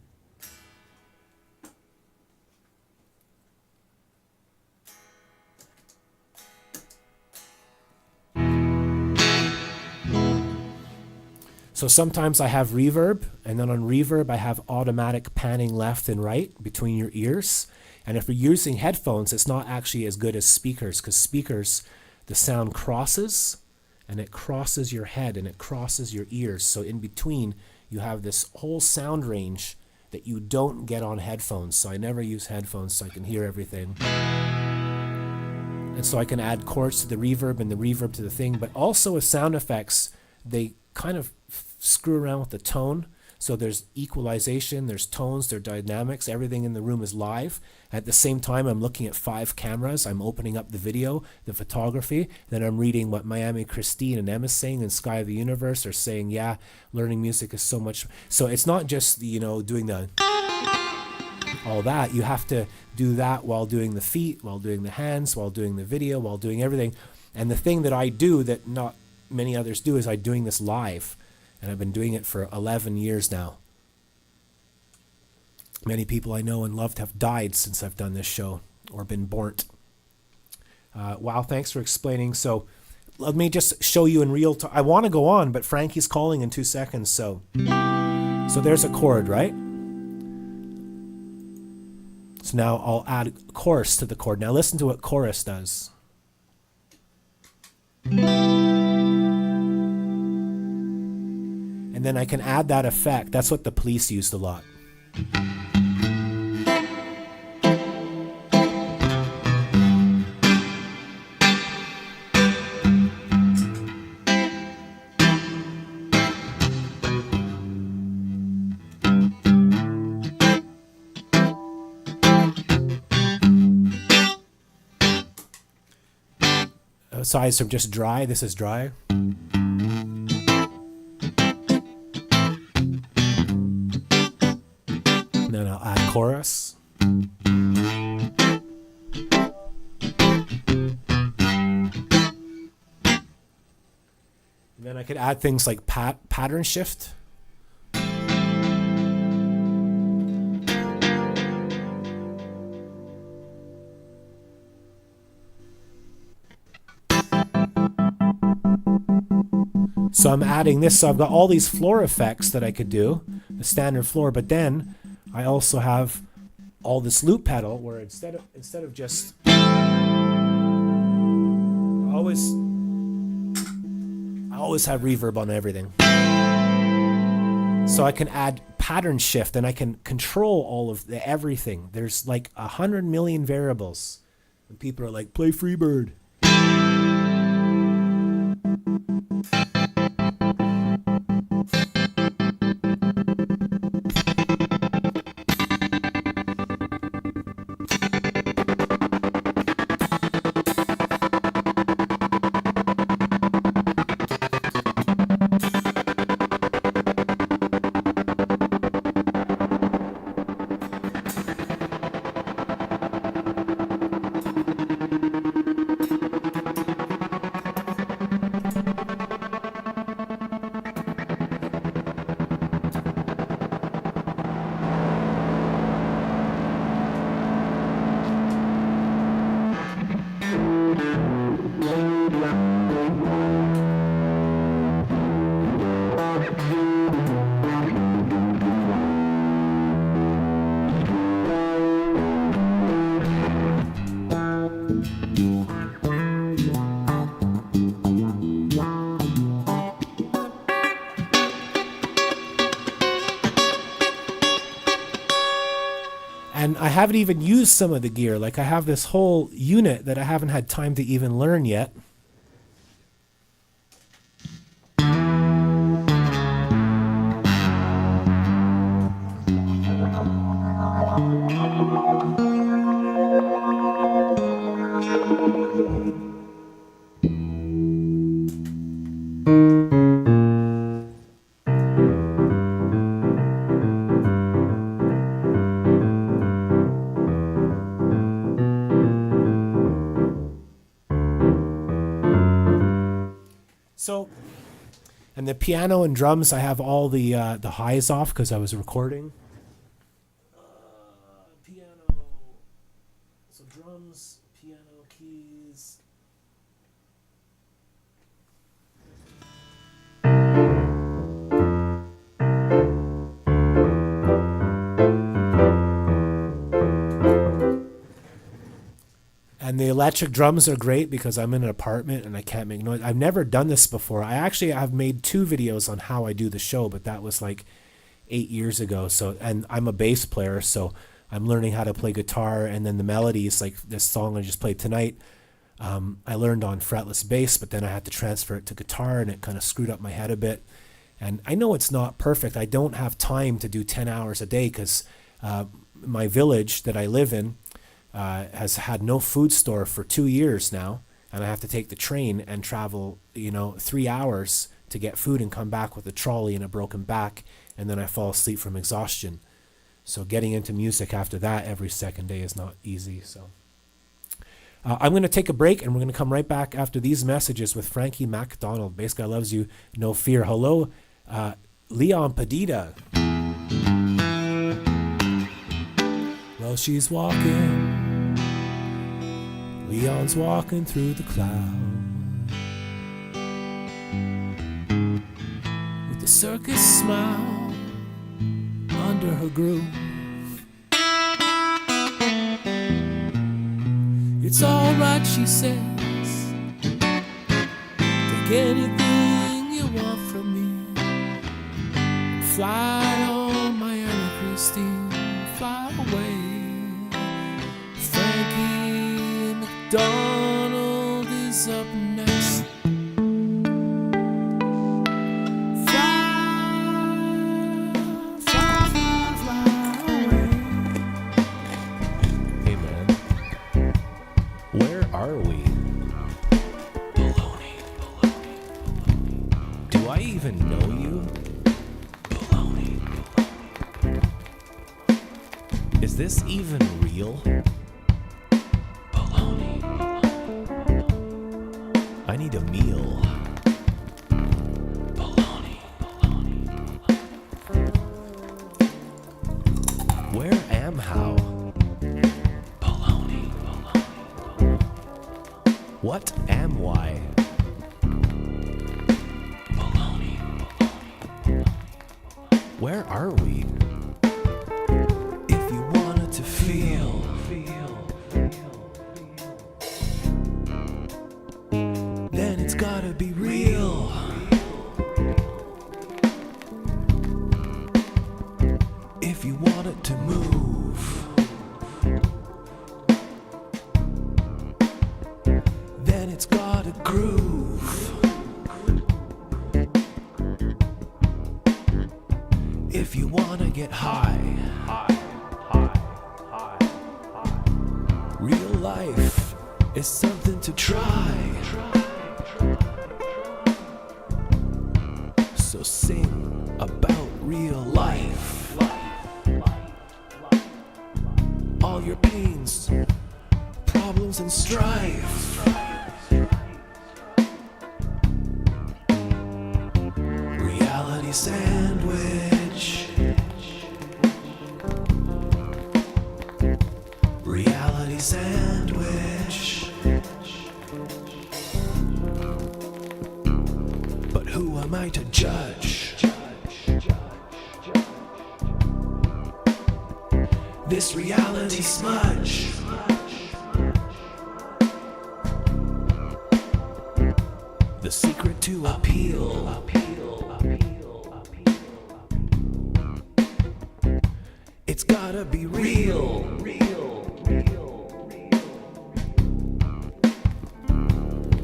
So sometimes I have reverb, and then on reverb I have automatic panning left and right between your ears. And if you're using headphones, it's not actually as good as speakers, because speakers, the sound crosses, and it crosses your head and it crosses your ears. So in between, you have this whole sound range that you don't get on headphones. So I never use headphones so I can hear everything. And so I can add chords to the reverb and the reverb to the thing. But also with sound effects, they kind of screw around with the tone. So there's equalization, there's tones, there's dynamics, everything in the room is live. At the same time, I'm looking at 5 cameras, I'm opening up the video, the photography, then I'm reading what Miami Christine and Emma's saying, and Sky of the Universe are saying, yeah, learning music is so much. So it's not just, doing the all that. You have to do that while doing the feet, while doing the hands, while doing the video, while doing everything. And the thing that I do that not many others do is I'm doing this live. And I've been doing it for 11 years now. Many people I know and loved have died since I've done this show or been burnt. Wow, thanks for explaining. So let me just show you in real time. I want to go on, but Frankie's calling in 2 seconds. So there's a chord, right? So now I'll add chorus to the chord. Now listen to what chorus does. And then I can add that effect. That's what the Police used a lot. Aside from just dry, this is dry. Then I'll add chorus. And then I could add things like pattern shift. So I'm adding this. So I've got all these floor effects that I could do, the standard floor, but then I also have all this loop pedal where instead of just I always have reverb on everything. So I can add pattern shift and I can control all of everything. There's like 100 million variables. And people are like, play Freebird. And I haven't even used some of the gear. Like I have this whole unit that I haven't had time to even learn yet. So, and the piano and drums, I have all the highs off because I was recording. Piano, so drums, piano, keys. And the electric drums are great because I'm in an apartment and I can't make noise. I've never done this before. I've made 2 videos on how I do the show, but that was like 8 years ago. So, and I'm a bass player, so I'm learning how to play guitar, and then the melodies, like this song I just played tonight, I learned on fretless bass, but then I had to transfer it to guitar, and it kind of screwed up my head a bit. And I know it's not perfect. I don't have time to do 10 hours a day because my village that I live in has had no food store for 2 years now, and I have to take the train and travel, 3 hours to get food and come back with a trolley and a broken back, and then I fall asleep from exhaustion. So getting into music after that every second day is not easy. So I'm going to take a break, and we're going to come right back after these messages with Frankie MacDonald. Bass Guy loves you, no fear. Hello, Leon Padita. Well, she's walking, Leon's walking through the cloud with a circus smile under her groove. It's all right, she says, take anything you want from me. Fly on, Miami Christine, fly away. Frankie MacDonald is up next. Fly, fly, fly, fly away. Hey man, where are we? Baloney. Do I even know you? Baloney. Is this even real? Baloney. I need a meal. Baloney. Where am how? Baloney. What am why? Baloney. Where are we? If you wanted to feel, then it's gotta be real. If you want it to move, then it's gotta groove. If you wanna get high, real life is something to try. So sing about real life. All your pains, problems, and strife. Reality sandwich. Reality sandwich. But who am I to judge? This reality smudge. The secret to appeal. It's gotta be real.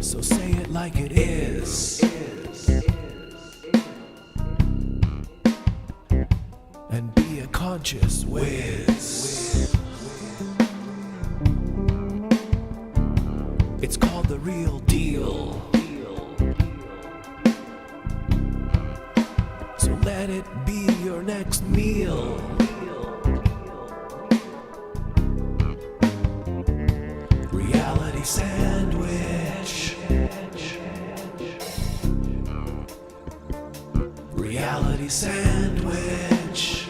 So say it like it is. And be a conscious whiz. It's called the real deal. So let it be your next meal. Reality sandwich. Reality sandwich.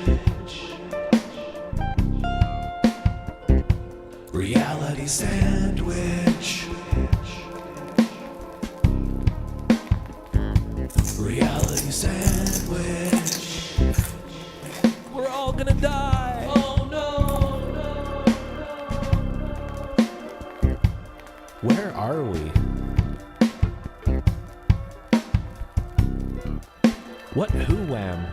Reality sandwich. Reality sandwich. We're all gonna die. Oh no. Where are we? What who-wham?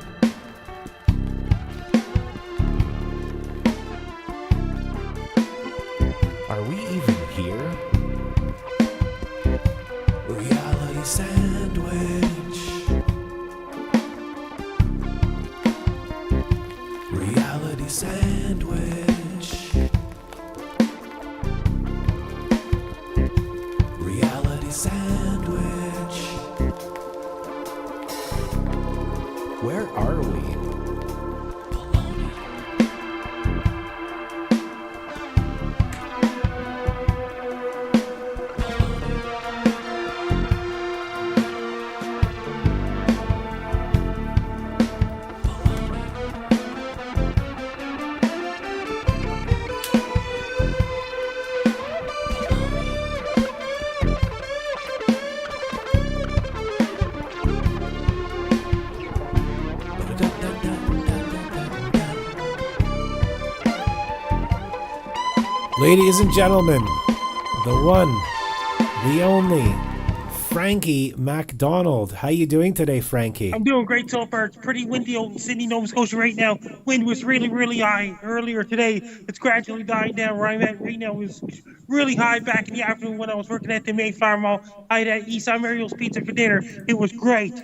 Are we even here? Reality sandwich. Reality sandwich. Reality sandwich. Where are we? Baloney. Ladies and gentlemen, the one, the only, Frankie MacDonald. How you doing today, Frankie? I'm doing great so far. It's pretty windy out in Sydney, Nova Scotia right now. Wind was really high earlier today. It's gradually dying down. Where I'm at right now is really high back in the afternoon when I was working at the May Farm Mall. I had East Side Mario's Pizza for dinner. It was great.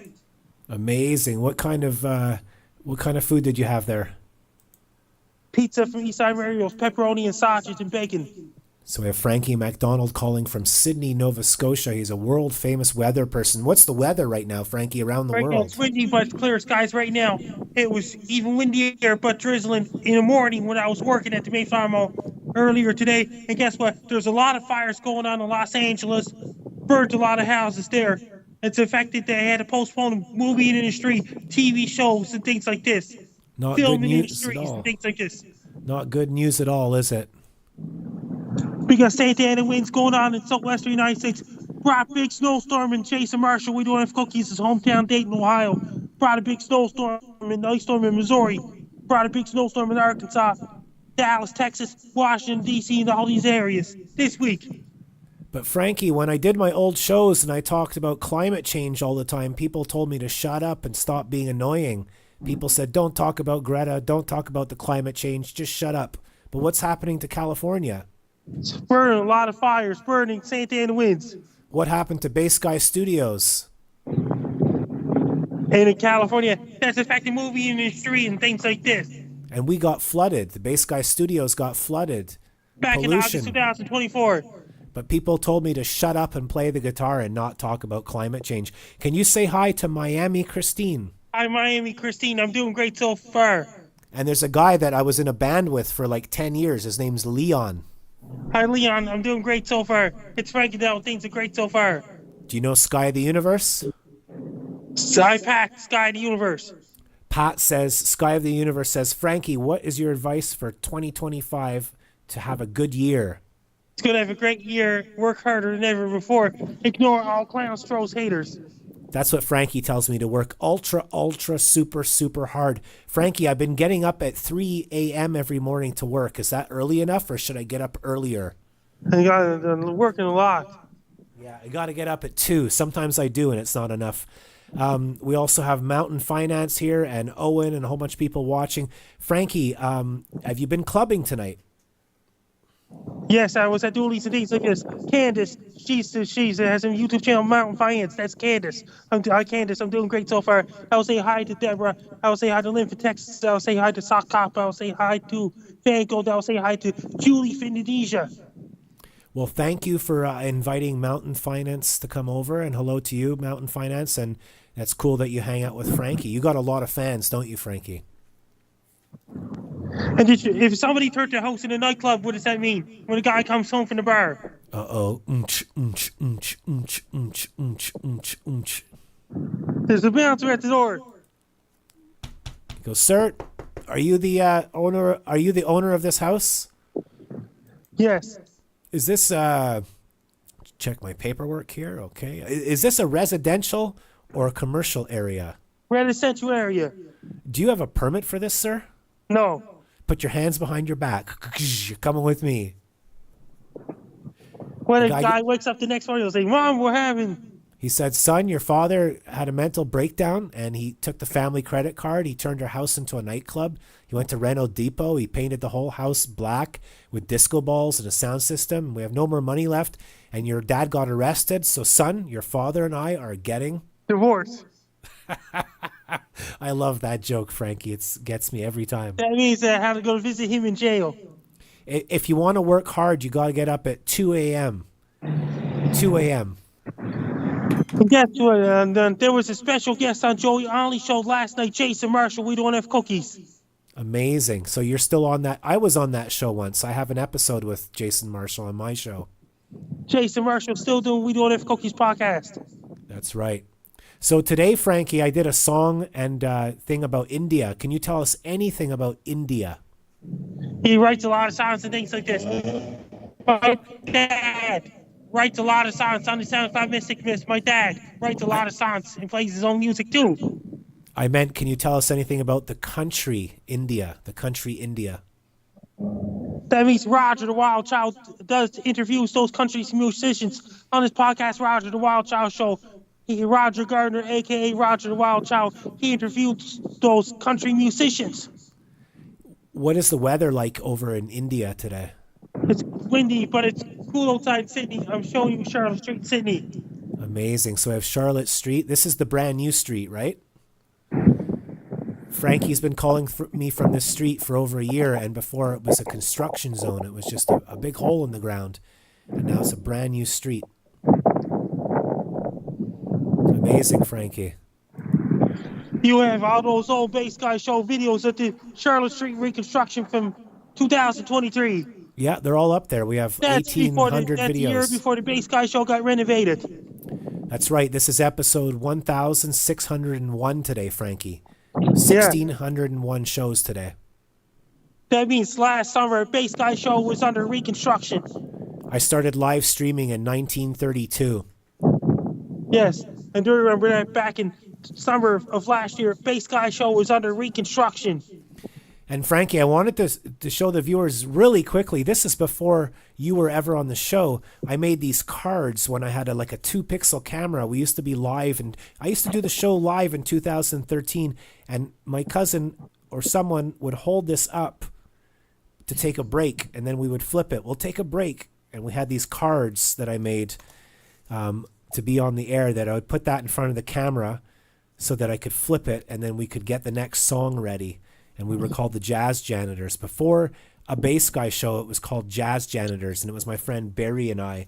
Amazing. What kind of food did you have there? Pizza from East Side Mario's, pepperoni and sausage and bacon. So we have Frankie MacDonald calling from Sydney, Nova Scotia. He's a world-famous weather person. What's the weather right now, Frankie, around the Right now world? it's windy, but it's clear skies right now. It was even windier, but drizzling in the morning when I was working at the May Farm Mall earlier today. And guess what? There's a lot of fires going on in Los Angeles. Burned a lot of houses there. It's affected. They had to postpone movie industry, TV shows, and things like this. Not good Filming news at industries all. and things like this. Not good news at all, is it? We got Santa Ana winds going on in southwestern United States. Brought big snowstorm in Jason Marshall. We don't have cookies. His hometown, Dayton, Ohio. Brought a big snowstorm and ice storm in Missouri. Brought a big snowstorm in Arkansas, Dallas, Texas, Washington, D.C., and all these areas this week. But Frankie, when I did my old shows and I talked about climate change all the time, people told me to shut up and stop being annoying. People said, don't talk about Greta, don't talk about the climate change, just shut up. But what's happening to California? It's burning a lot of fires, burning Santa Ana winds. What happened to Bay Sky Studios? And in California, that's affecting movie industry and things like this. And we got flooded. The Bass Guy Studios got flooded. Back in August 2024. But people told me to shut up and play the guitar and not talk about climate change. Can you say hi to Miami Christine? Hi, Miami Christine. I'm doing great so far. And there's a guy that I was in a band with for like 10 years. His name's Leon. Hi, Leon. I'm doing great so far. It's Frankie Dell. Things are great so far. Do you know Sky of the Universe? Hi, Pat. Sky of the Universe. Pat says, Sky of the Universe says, Frankie, what is your advice for 2025 to have a good year? It's going to have a great year. Work harder than ever before. Ignore all clowns, trolls, haters. That's what Frankie tells me, to work ultra, super hard. Frankie, I've been getting up at 3 a.m. every morning to work. Is that early enough, or should I get up earlier? I'm working a lot. Yeah, I got to get up at 2. Sometimes I do, and it's not enough. We also have Mountain Finance here, and Owen, and a whole bunch of people watching. Frankie, have you been clubbing tonight? Yes, I was at Dooley's and things like this. Candace, she has a YouTube channel, Mountain Finance. That's Candace. Candace, I'm doing great so far. I will say hi to Deborah. I will say hi to Lynn from Texas. I will say hi to Sock Cop. I will say hi to Fangold. I will say hi to Julie from Indonesia. Well, thank you for inviting Mountain Finance to come over, and hello to you, Mountain Finance. And that's cool that you hang out with Frankie. You got a lot of fans, don't you, Frankie? And if somebody turned their house in a nightclub, what does that mean? When a guy comes home from the bar. Uh-oh. There's a bouncer at the door. He goes, sir, are you the owner? Are you the owner of this house? Yes. Is this check my paperwork here? Okay. Is this a residential or a commercial area? We're in a central area. Do you have a permit for this, sir? No. Put your hands behind your back. You're coming with me. When a guy wakes up the next morning, he'll say, Mom, we're having. He said, son, your father had a mental breakdown, and he took the family credit card. He turned our house into a nightclub. He went to Reno Depot. He painted the whole house black with disco balls and a sound system. We have no more money left, and your dad got arrested. So, son, your father and I are getting divorced. I love that joke, Frankie. It gets me every time. That means I have to go visit him in jail. If you want to work hard, you got to get up at 2 a.m. 2 a.m. And guess what? There was a special guest on Joey Only show last night, Jason Marshall. We don't have cookies. Amazing. So you're still on that. I was on that show once. I have an episode with Jason Marshall on my show. Jason Marshall still doing We Don't Have Cookies podcast. That's right. So today, Frankie, I did a song and thing about India. Can you tell us anything about India? He writes a lot of songs and things like this. My dad writes a lot of songs on the SoundCloud Mystic Miss. My dad writes a lot of songs and plays his own music too. I meant, can you tell us anything about the country India? The country India. That means Roger the Wild Child does interviews those country's musicians on his podcast, Roger the Wild Child Show. Roger Gardner, a.k.a. Roger the Wild Child, he interviewed those country musicians. What is the weather like over in India today? It's windy, but it's cool outside Sydney. I'm showing you Charlotte Street, Sydney. Amazing. So I have Charlotte Street. This is the brand new street, right? Frankie's been calling me from this street for over a year, and before it was a construction zone. It was just a big hole in the ground. And now it's a brand new street. Amazing, Frankie. You have all those old Bass Guy Show videos of the Charlotte Street reconstruction from 2023. Yeah, they're all up there. We have 1,800 videos. That's the year before the Bass Guy Show got renovated. That's right. This is episode 1,601 today, Frankie. 1,601 shows today. That means last summer, Bass Guy Show was under reconstruction. I started live streaming in 1932. Yes, and do you remember that back in summer of last year, Bass Guy Show was under reconstruction. And Frankie, I wanted to show the viewers really quickly. This is before you were ever on the show. I made these cards when I had a 2-pixel camera. We used to be live, and I used to do the show live in 2013. And my cousin or someone would hold this up to take a break, and then we would flip it. We'll take a break, and we had these cards that I made to be on the air. That I would put that in front of the camera so that I could flip it and then we could get the next song ready. And we were called the Jazz Janitors. Before a bass guy show, it was called Jazz Janitors, and it was my friend Barry and I.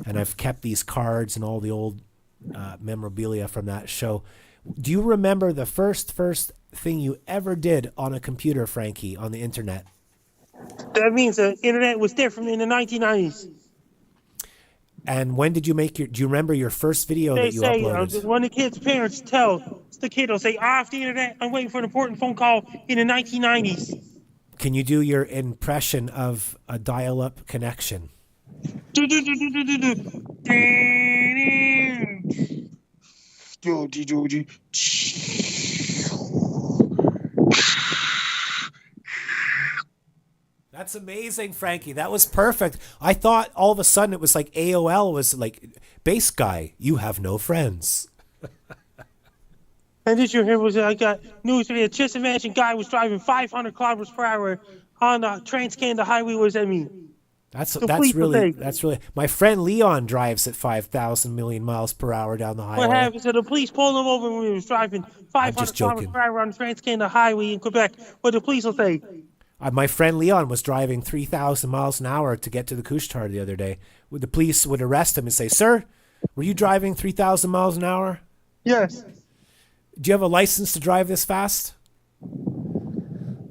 And I've kept these cards and all the old memorabilia from that show. Do you remember the first thing you ever did on a computer, Frankie, on the internet? That means the internet was different in the 1990s. And when did you make do you remember your first video They that you say uploaded? when the kid's parents tell the kid, will say, off the internet, I'm waiting for an important phone call in the 1990s. Can you do your impression of a dial-up connection? That's amazing, Frankie. That was perfect. I thought all of a sudden it was like AOL was like, bass guy, you have no friends. And this year here was I got news today. Just imagine guy was driving 500 kilometers per hour on the Trans-Canada Highway. What does that mean? That's really. My friend Leon drives at 5,000 million miles per hour down the highway. What happens? So the police pulled him over when he was driving 500 kilometers per hour on the Trans-Canada Highway in Quebec. What the police will say? My friend Leon was driving 3,000 miles an hour to get to the Couche-Tard the other day. The police would arrest him and say, "Sir, were you driving 3,000 miles an hour? Yes. Do you have a license to drive this fast?"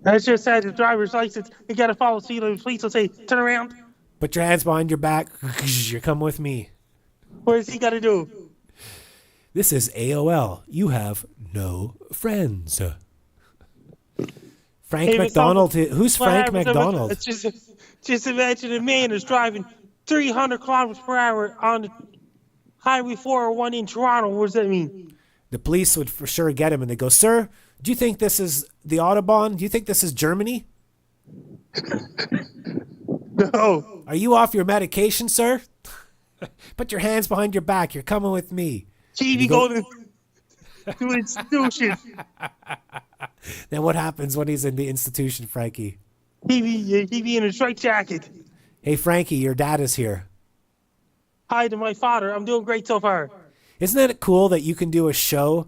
I just had the driver's license. You got to follow the police will say, turn around. Put your hands behind your back. You're coming with me. What does he got to do? This is AOL. You have no friends. Frank McDonald. Who's Frank McDonald? Just imagine a man is driving 300 kilometers per hour on the Highway 401 in Toronto. What does that mean? The police would for sure get him and they go, "Sir, do you think this is the Autobahn? Do you think this is Germany? No. Are you off your medication, sir? Put your hands behind your back. You're coming with me." TV go to institution. Then what happens when he's in the institution, Frankie? He be in a straight jacket. "Hey, Frankie, your dad is here." "Hi to my father. I'm doing great so far." Isn't it cool that you can do a show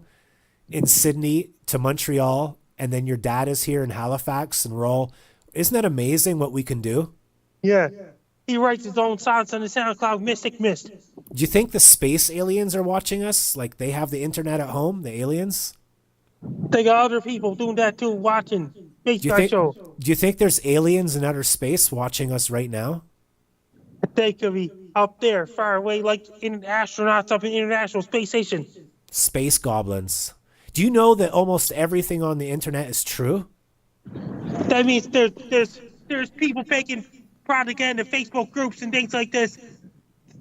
in Sydney to Montreal and then your dad is here in Halifax and we're all... Isn't that amazing what we can do? Yeah. He writes his own songs on the SoundCloud, Mystic Mist. Do you think the space aliens are watching us? Like they have the internet at home, the aliens? They got other people doing that too, watching baseball show. Do you think there's aliens in outer space watching us right now? They could be up there, far away, like in astronauts up in the International Space Station. Space goblins. Do you know that almost everything on the internet is true? That means there's people making propaganda, Facebook groups and things like this,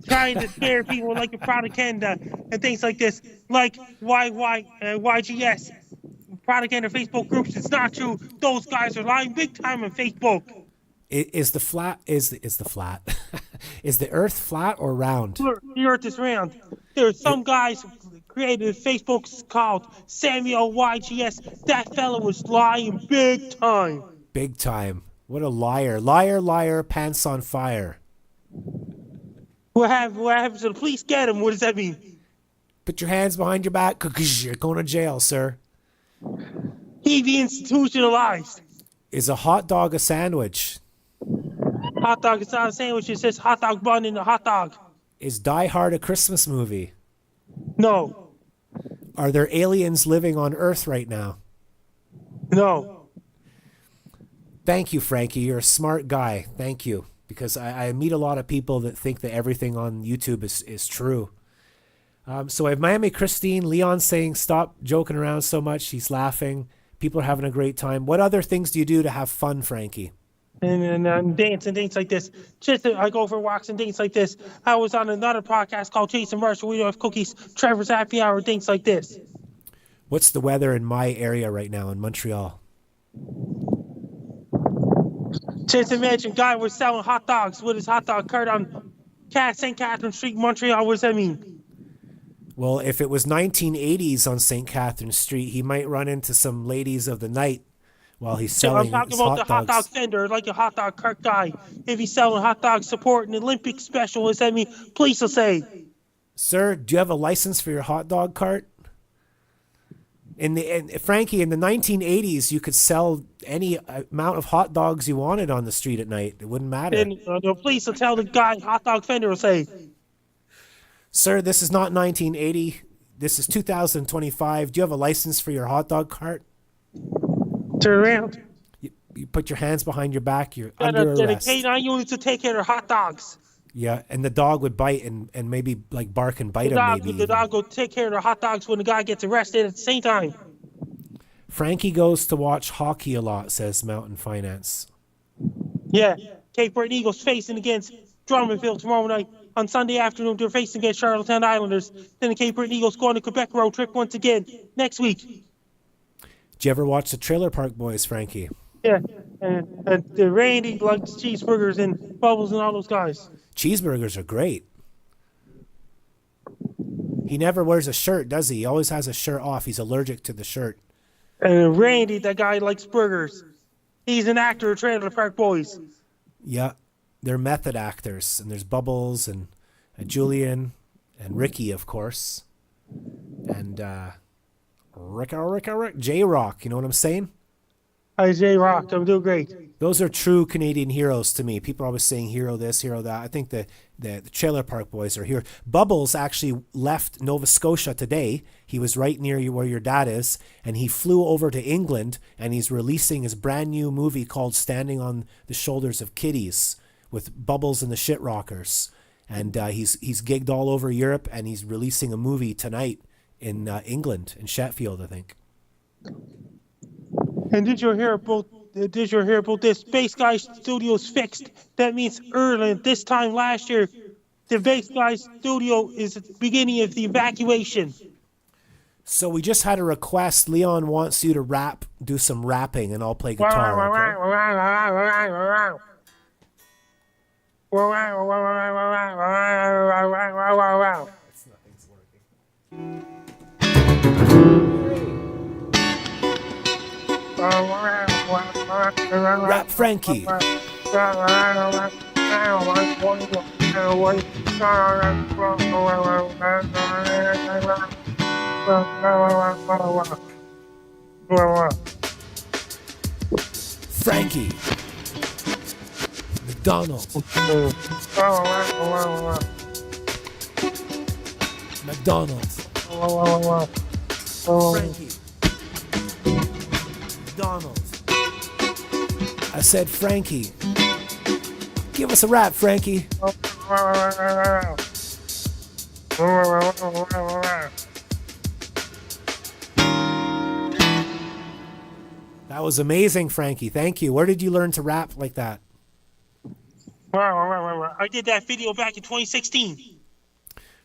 trying to scare people like a propaganda and things like this, like YGS. Propaganda Facebook groups. It's not true. Those guys are lying big time on Facebook. Is the Earth flat or round? The Earth is round. There's some guys who created Facebook called Samuel YGS. That fella was lying big time. Big time. What a liar. Liar, liar, pants on fire. What happens to the police get him? What does that mean? Put your hands behind your back. You're going to jail, sir. He be institutionalized. Is a hot dog a sandwich? Hot dog is not a sandwich. It says hot dog bun in a hot dog. Is Die Hard a Christmas movie? No. Are there aliens living on Earth right now? No. Thank you, Frankie. You're a smart guy. Thank you. Because I meet a lot of people that think that everything on YouTube is true. So I have Miami Christine, Leon saying, "Stop joking around so much." He's laughing. People are having a great time. What other things do you do to have fun, Frankie? And dance and things like this. I go for walks and things like this. I was on another podcast called Jason Marshall. We don't have cookies. Trevor's Happy Hour, things like this. What's the weather in my area right now in Montreal? Just imagine a guy was selling hot dogs with his hot dog cart on St. Catherine Street, Montreal. What does that mean? Well, if it was 1980s on St. Catherine Street, he might run into some ladies of the night while he's selling his hot dogs. I'm talking about the hot dog vendor, like a hot dog cart guy. If he's selling hot dogs supporting an Olympic special, what does that mean? Police will say, "Sir, do you have a license for your hot dog cart?" Frankie, in the 1980s, you could sell any amount of hot dogs you wanted on the street at night. It wouldn't matter. Then the police will tell the guy, hot dog vendor will say, Sir, this is not 1980. This is 2025. Do you have a license for your hot dog cart? turn around. You put your hands behind your back. You're Then under a arrest. K9 unit to take care of hot dogs. Yeah, and the dog would bite and maybe like bark and bite him. Maybe The dog will take care of the hot dogs when the guy gets arrested at the same time. Frankie goes to watch hockey a lot, says Mountain Finance. Yeah, Cape Breton Eagles facing against Drummondville tomorrow night. On Sunday afternoon, they're facing against Charlottetown Islanders. Then the Cape Breton Eagles go on the Quebec road trip once again next week. Did you ever watch the Trailer Park Boys, Frankie? Yeah, and the Randy likes cheeseburgers and Bubbles and all those guys. Cheeseburgers are great. He never wears a shirt, does he? He always has a shirt off. He's allergic to the shirt. And Randy, that guy likes burgers. He's an actor of Trailer Park Boys. Yeah, they're method actors. And there's Bubbles and Julian and Ricky, of course. And Rick, J-Rock, you know what I'm saying? Hi, J-Rock. I'm doing great. Those are true Canadian heroes to me. People are always saying hero this, hero that. I think the Trailer Park Boys are here. Bubbles actually left Nova Scotia today. He was right near you where your dad is, and he flew over to England, and he's releasing his brand new movie called Standing on the Shoulders of Kiddies with Bubbles and the Shit Rockers. And he's gigged all over Europe, and he's releasing a movie tonight in England, in Sheffield, I think. And did you hear about this? Base Guy Studios fixed. That means early this time last year, the Base Guy Studio is at the beginning of the evacuation. So we just had a request. Leon wants you to do some rapping, and I'll play guitar. Okay? Rap Frankie. Frankie. McDonald. McDonald. Frankie. McDonald. I said, Frankie. Give us a rap, Frankie. That was amazing, Frankie. Thank you. Where did you learn to rap like that? I did that video back in 2016.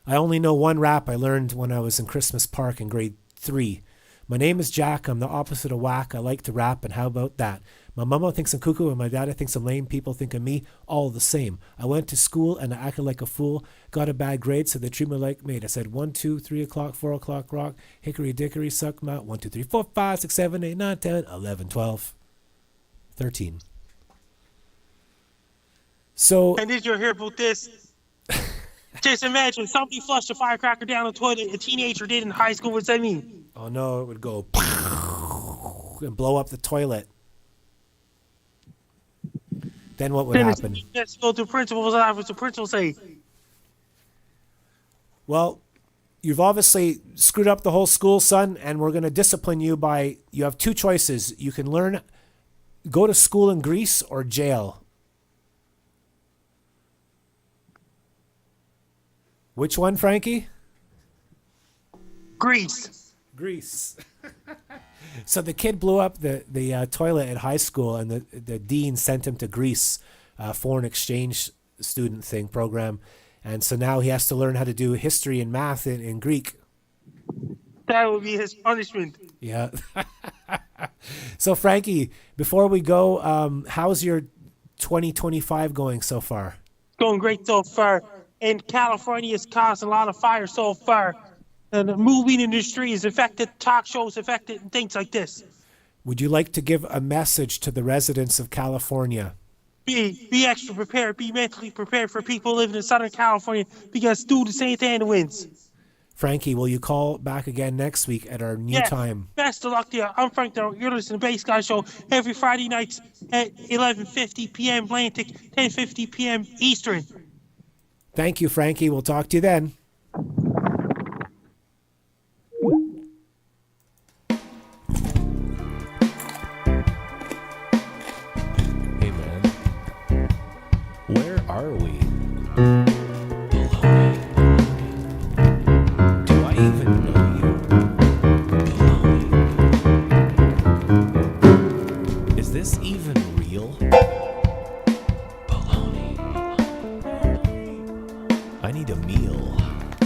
I only know one rap I learned when I was in Christmas Park in grade 3. My name is Jack. I'm the opposite of whack. I like to rap, and how about that? My mama thinks I'm cuckoo, and my daddy thinks I'm lame. People think of me all the same. I went to school, and I acted like a fool. Got a bad grade, so they treat me like maid. I said 1, 2, 3 o'clock, 4 o'clock, rock. Hickory dickory, suck my 1, 2, 3, 4, 5, 6, 7, 8, 9, 10, 11, 12, 13. So, And did you hear about this? Just imagine somebody flushed a firecracker down the toilet. A teenager did in high school. What's that mean? oh no, it would go and blow up the toilet. Then what would happen? Let's go to principal's office. The principal say, Well, you've obviously screwed up the whole school, son, and we're going to discipline you by, you have two choices. You can go to school in Greece or jail. Which one, Frankie? Greece. Greece. So the kid blew up the toilet at high school, and the dean sent him to Greece, foreign exchange student program. And so now he has to learn how to do history and math in Greek. That would be his punishment. Yeah. So Frankie, before we go, how's your 2025 going so far? Going great so far. And California has caused a lot of fire so far. And the movie industry is affected, talk shows affected, and things like this. Would you like to give a message to the residents of California? Be extra prepared. Be mentally prepared for people living in Southern California because do the same thing to wins. Frankie, will you call back again next week at our new Yeah. time? Best of luck to you. I'm Frank Darrow. You're listening to Bass Guy Show every Friday nights at 11:50 p.m. Atlantic, 10:50 p.m. Eastern. Thank you, Frankie. We'll talk to you then. Hey, man. Where are we? Do I even know you? Is this even real? I need a meal.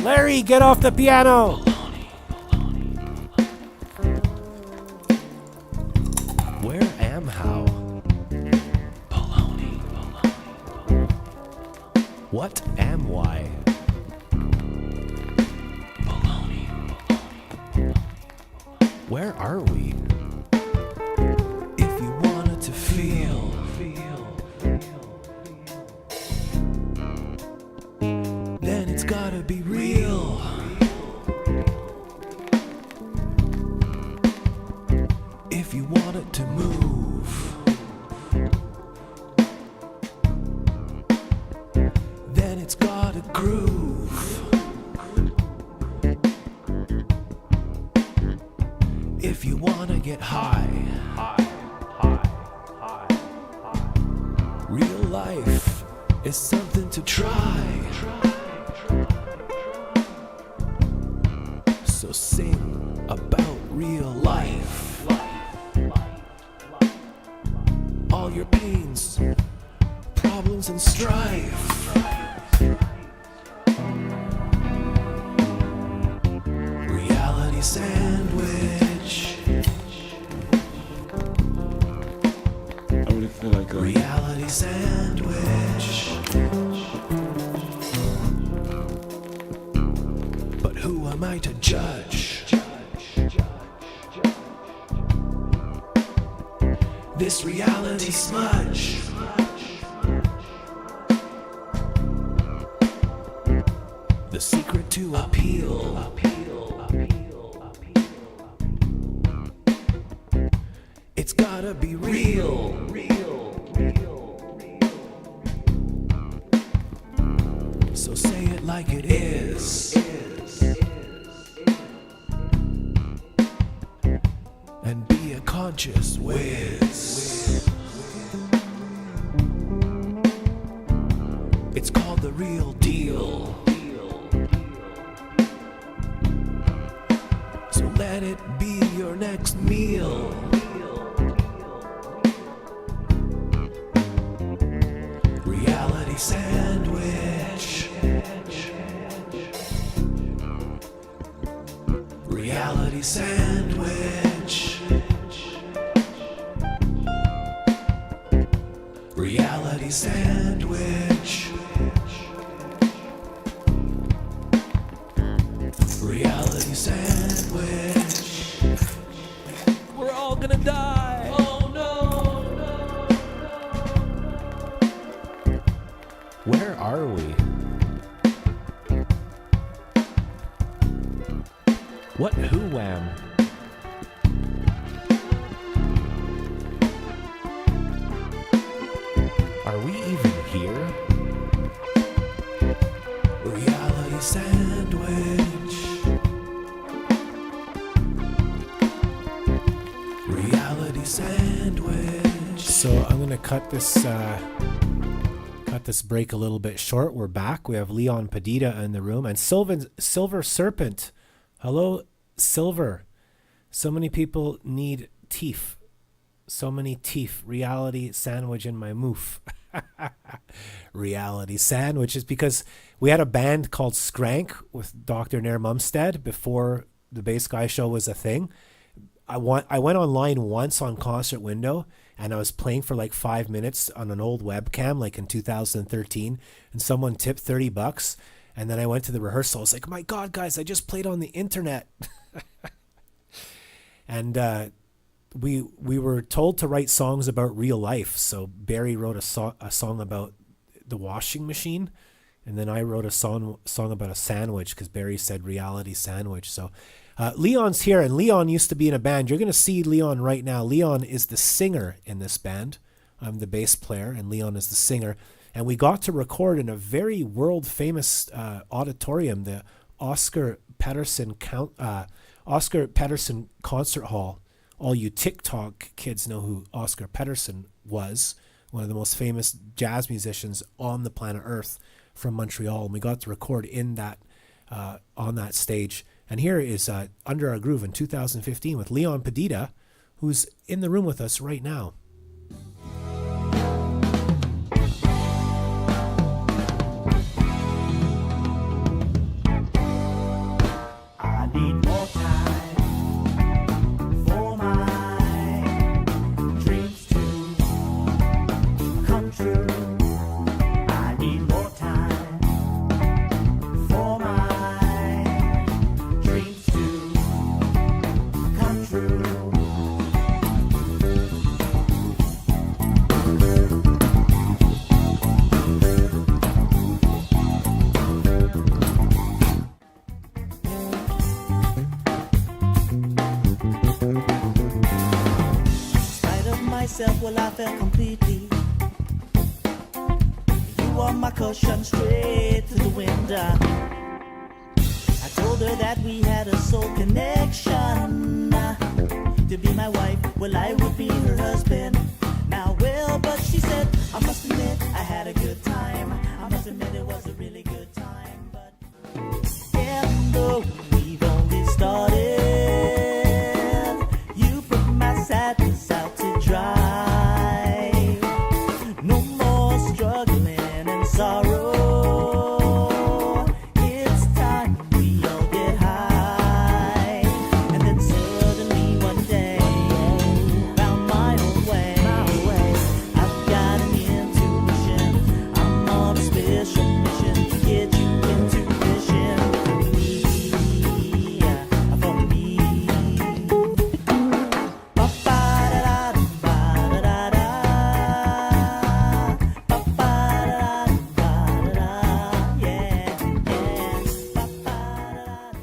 Larry, get off the piano! Where am how? What am why? Where are we? If you wanted to feel, then it's gotta be real. If you want it to move, then it's gotta groove. If you wanna get high, real life is something to try. So sing about real life. All your pains, problems, and strife. Reality sandwich. I really feel like Reality sandwich. But who am I to judge? This reality smudge. The secret to appeal. It's gotta be real. So say it like it is. And be a conscious whiz. It's called the real deal. So let it be your next meal. Reality sandwich. Reality sandwich. Reality sandwich. Reality sandwich. We're all gonna die. Oh no. Where are we? What who am? Are we even here? Reality sandwich. Reality sandwich. So I'm gonna cut this break a little bit short. We're back. We have Leon Padita in the room and Silver Serpent. Hello, Silver. So many people need teeth. So many teeth. Reality sandwich in my moof. Reality sandwich is because we had a band called Skrank with Dr. Nair Mumstead before the Bass Guy Show was a thing. I went online once on Concert Window and I was playing for like 5 minutes on an old webcam like in 2013 and someone tipped $30 and then I went to the rehearsal. I was like, my God, guys, I just played on the internet. And we were told to write songs about real life. So Barry wrote a song about the washing machine And then I wrote a song about a sandwich because Barry said reality sandwich. So Leon's here, and Leon used to be in a band. You're going to see Leon right now. Leon is the singer in this band. I'm the bass player, and Leon is the singer. And we got to record in a very world-famous auditorium, the Oscar Peterson Concert Hall. All you TikTok kids know who Oscar Peterson was, one of the most famous jazz musicians on the planet Earth from Montreal. And we got to record in that on that stage. And here is Under Our Groove in 2015 with Leon Padita, who's in the room with us right now. I need more time for my dreams to come true. I need more time for my dreams to come true. Spite of myself, well, I fell completely. You are my cushion straight to the window. I told her that we had a soul connection. To be my wife, well, I would be her husband. Now, well, but she said, I must admit, I had a good time. I must admit, it was a really good time. But even though we've only started, you put my sadness out to dry. No more struggling and sorrow. It's time we all get high. And then suddenly one day, found my own way. I've got an intuition. I'm on a special mission to get you into vision for me. Ba-ba-da-da-da-ba-da-da-da. Ba-ba-da-da-da-ba-da-da. Yeah, yeah. Ba-ba-da-da.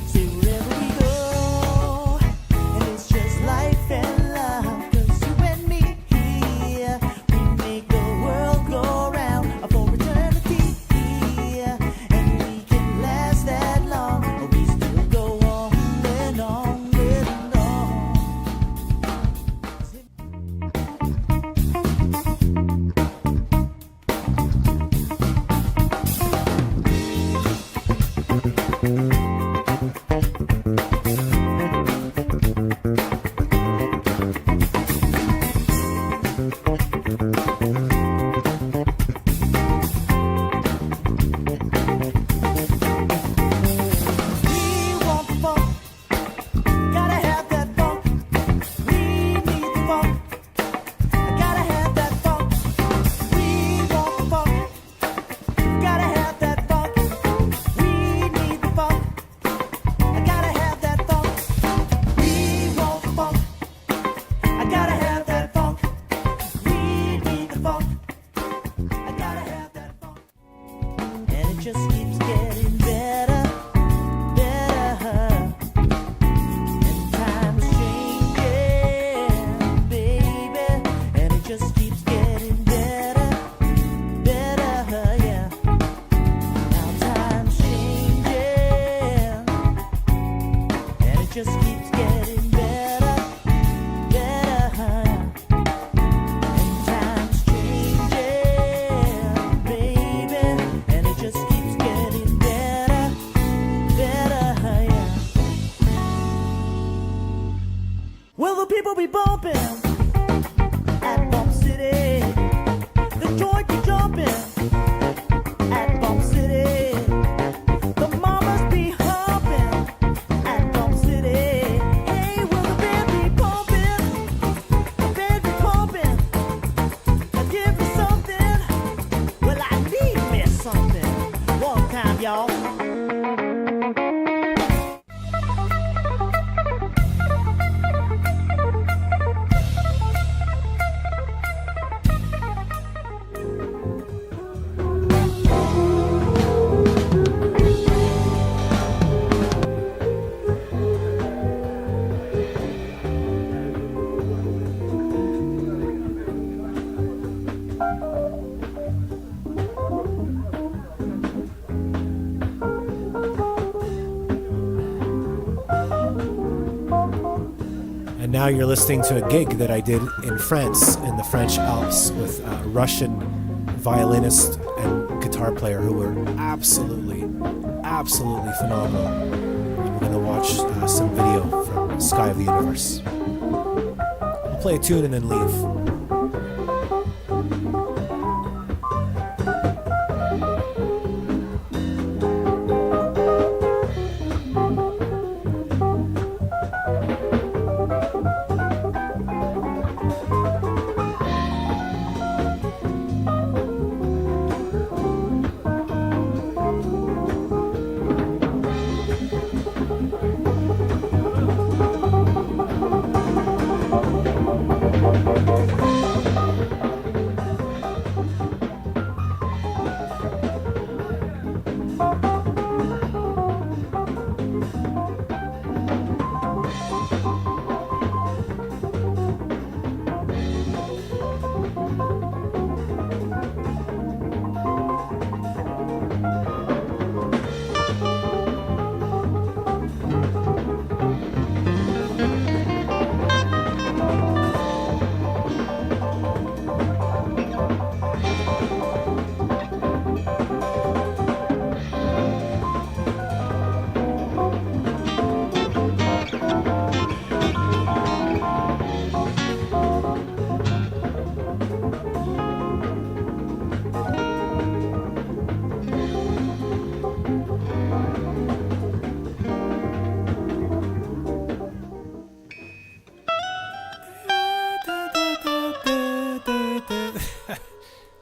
See wherever we go, and it's just life and love. 'Cause you and me here, we make the world go round for eternity here, and we can last that long. We still go on and on and on. We want the funk, gotta have that funk. We need the funk, gotta have that funk. We want the funk, gotta have that funk. We need the funk, gotta have that funk. We want the funk, gotta have that funk. We need the funk, gotta have that funk. And it just keeps getting better, better. And time's changing, baby. And it just keeps getting better, better, yeah. Now time's changing, and it just keeps getting better, better. And time's changing, baby, and it just keeps getting y'all. And now you're listening to a gig that I did in France, in the French Alps, with a Russian violinist and guitar player who were absolutely phenomenal. And we're going to watch some video from Sky of the Universe. I'll play a tune and then leave.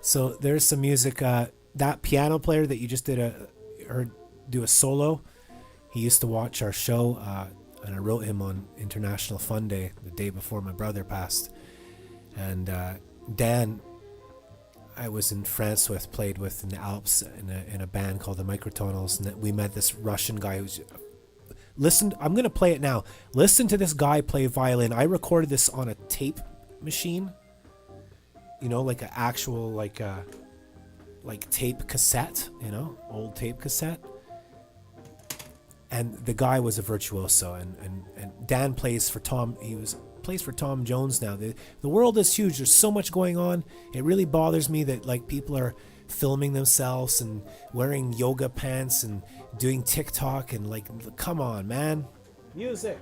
So there's some music. That piano player that you just heard do a solo, he used to watch our show, and I wrote him on International Fun Day, the day before my brother passed. And Dan, I was in France with, played with in the Alps in a band called the Microtonals, and we met this Russian guy who's... Listen, I'm going to play it now. Listen to this guy play violin. I recorded this on a tape machine. You know, like an actual, like tape cassette, you know, old tape cassette. And the guy was a virtuoso, and Dan plays for Tom. Plays for Tom Jones now. The world is huge. There's so much going on. It really bothers me that like people are filming themselves and wearing yoga pants and doing TikTok and like, come on, man. Music.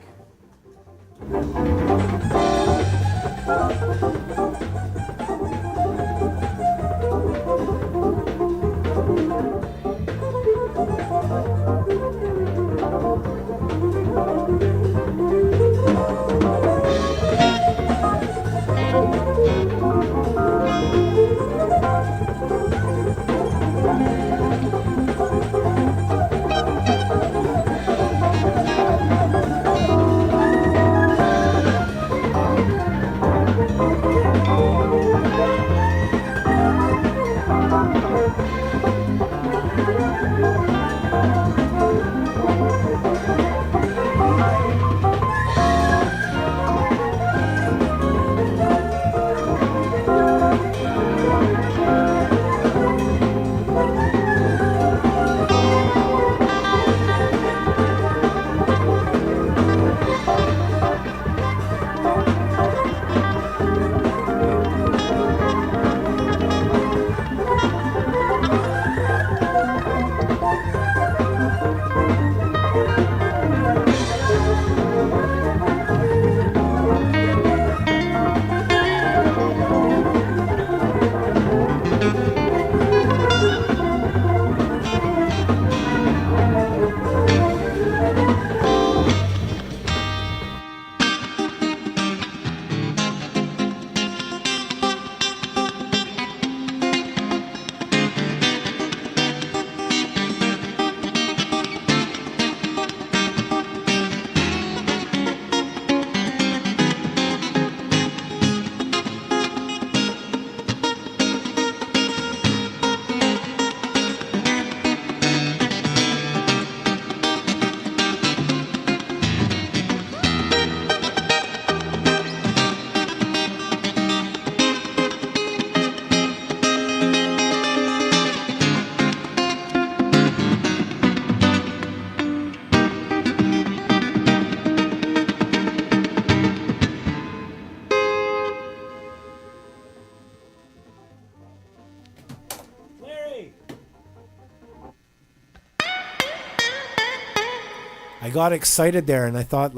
I got excited there, and I thought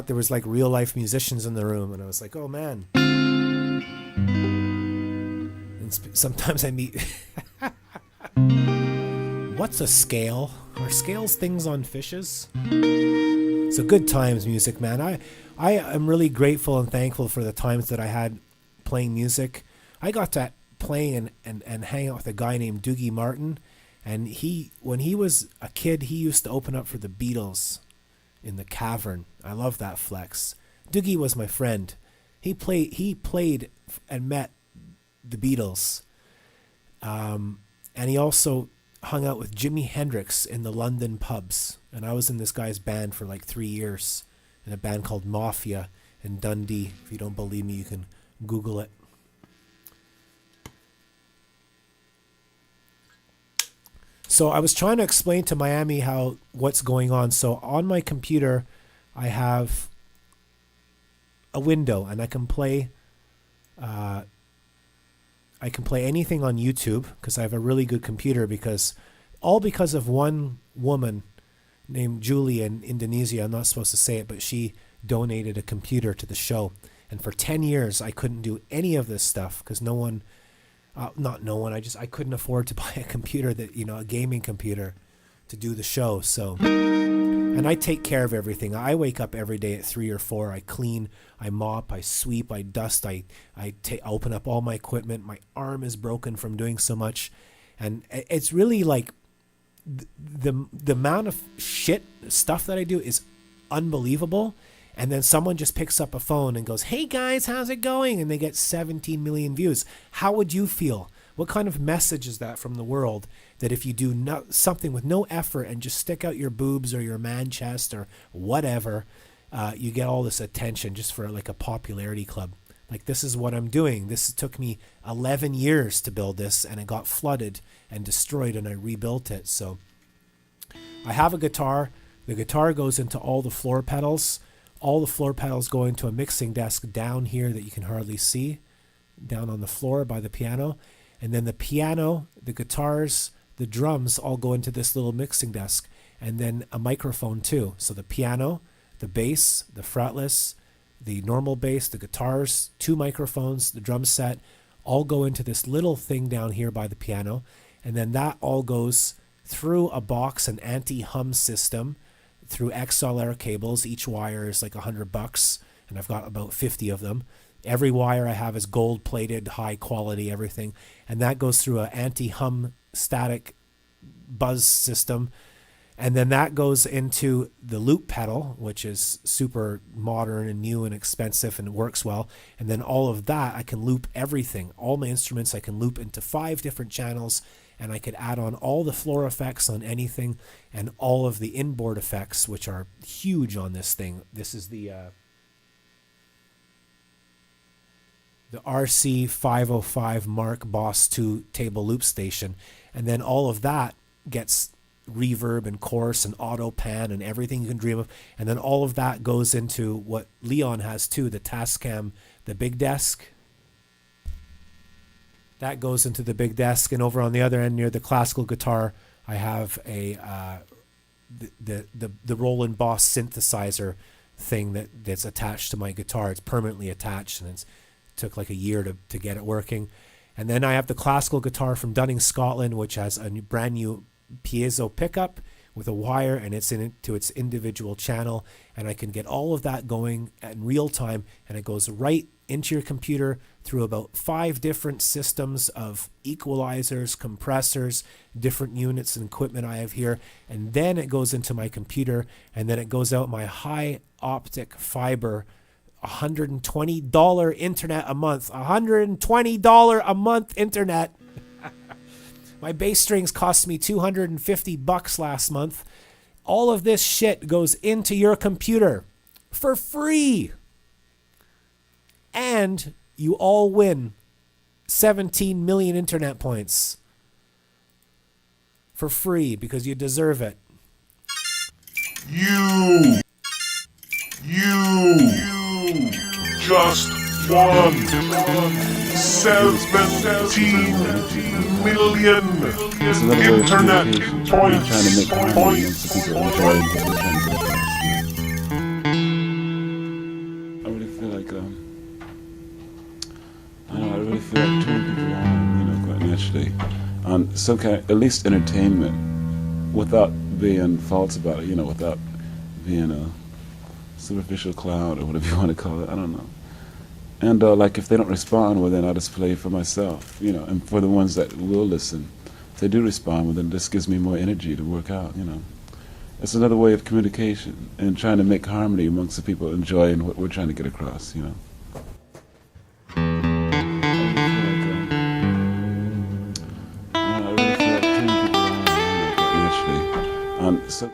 there was like real life musicians in the room, and I was like, oh man. And sometimes I meet. What's a scale? Are scales things on fishes? So good times, music, man. I am really grateful and thankful for the times that I had playing music. I got to play and hang out with a guy named Doogie Martin, and when he was a kid, he used to open up for the Beatles in the Cavern. I love that flex. Doogie was my friend. He played and met the Beatles, and he also hung out with Jimi Hendrix in the London pubs. And I was in this guy's band for like 3 years, in a band called Mafia in Dundee. If you don't believe me, you can Google it. So I was trying to explain to Miami what's going on. So on my computer, I have a window, and I can play anything on YouTube because I have a really good computer, because of one woman named Julie in Indonesia. I'm not supposed to say it, but she donated a computer to the show. And for 10 years, I couldn't do any of this stuff because I couldn't afford to buy a computer a gaming computer to do the show. So, and I take care of everything. I wake up every day at 3 or 4. I clean, I mop, I sweep, I dust, I open up all my equipment. My arm is broken from doing so much. And it's really like the amount of stuff that I do is unbelievable. And then someone just picks up a phone and goes, hey guys, how's it going? And they get 17 million views. How would you feel? What kind of message is that from the world, that if you do something with no effort and just stick out your boobs or your man chest or whatever, you get all this attention just for like a popularity club? Like, this is what I'm doing. This took me 11 years to build this, and it got flooded and destroyed, and I rebuilt it. So I have a guitar. The guitar goes into all the floor pedals. All the floor pedals go into a mixing desk down here that you can hardly see, down on the floor by the piano. And then the piano, the guitars, the drums all go into this little mixing desk. And then a microphone too. So the piano, the bass, the fretless, the normal bass, the guitars, 2 microphones, the drum set, all go into this little thing down here by the piano. And then that all goes through a box, an anti-hum system, through XLR cables. Each wire is like $100, and I've got about 50 of them. Every wire I have is gold plated, high quality, everything. And that goes through an anti-hum static buzz system. And then that goes into the loop pedal, which is super modern and new and expensive and works well. And then all of that, I can loop everything. All my instruments I can loop into 5 different channels, and I could add on all the floor effects on anything and all of the inboard effects, which are huge on this thing. This is the RC505 Mark Boss 2 table loop station. And then all of that gets reverb and chorus and auto pan and everything you can dream of. And then all of that goes into what Leon has too, the Tascam, the big desk. That goes into the big desk. And over on the other end near the classical guitar, I have a the Roland Boss synthesizer thing that's attached to my guitar. It's permanently attached, and it took like a year to get it working. And then I have the classical guitar from Dunning, Scotland, which has a brand new piezo pickup with a wire, and it's into its individual channel, and I can get all of that going in real time, and it goes right into your computer through about 5 different systems of equalizers, compressors, different units and equipment I have here, and then it goes into my computer, and then it goes out my high optic fiber $120 internet a month. $120 a month internet. My bass strings cost me $250 last month. All of this shit goes into your computer for free. And you all win 17 million internet points for free because you deserve it. You just 17 million It's another way of internet communication. We're points. trying to make harmony amongst the people enjoying what we're trying to get across. I really feel like, I don't know, I really feel like turning people on, quite naturally, on some kind, at least entertainment, without being false about it, without being a superficial clown or whatever you want to call it. I don't know. And like if they don't respond, well then I'll just play for myself, and for the ones that will listen, if they do respond, well then this gives me more energy to work out, It's another way of communication and trying to make harmony amongst the people enjoying what we're trying to get across, I really feel like turning people on, quite naturally. So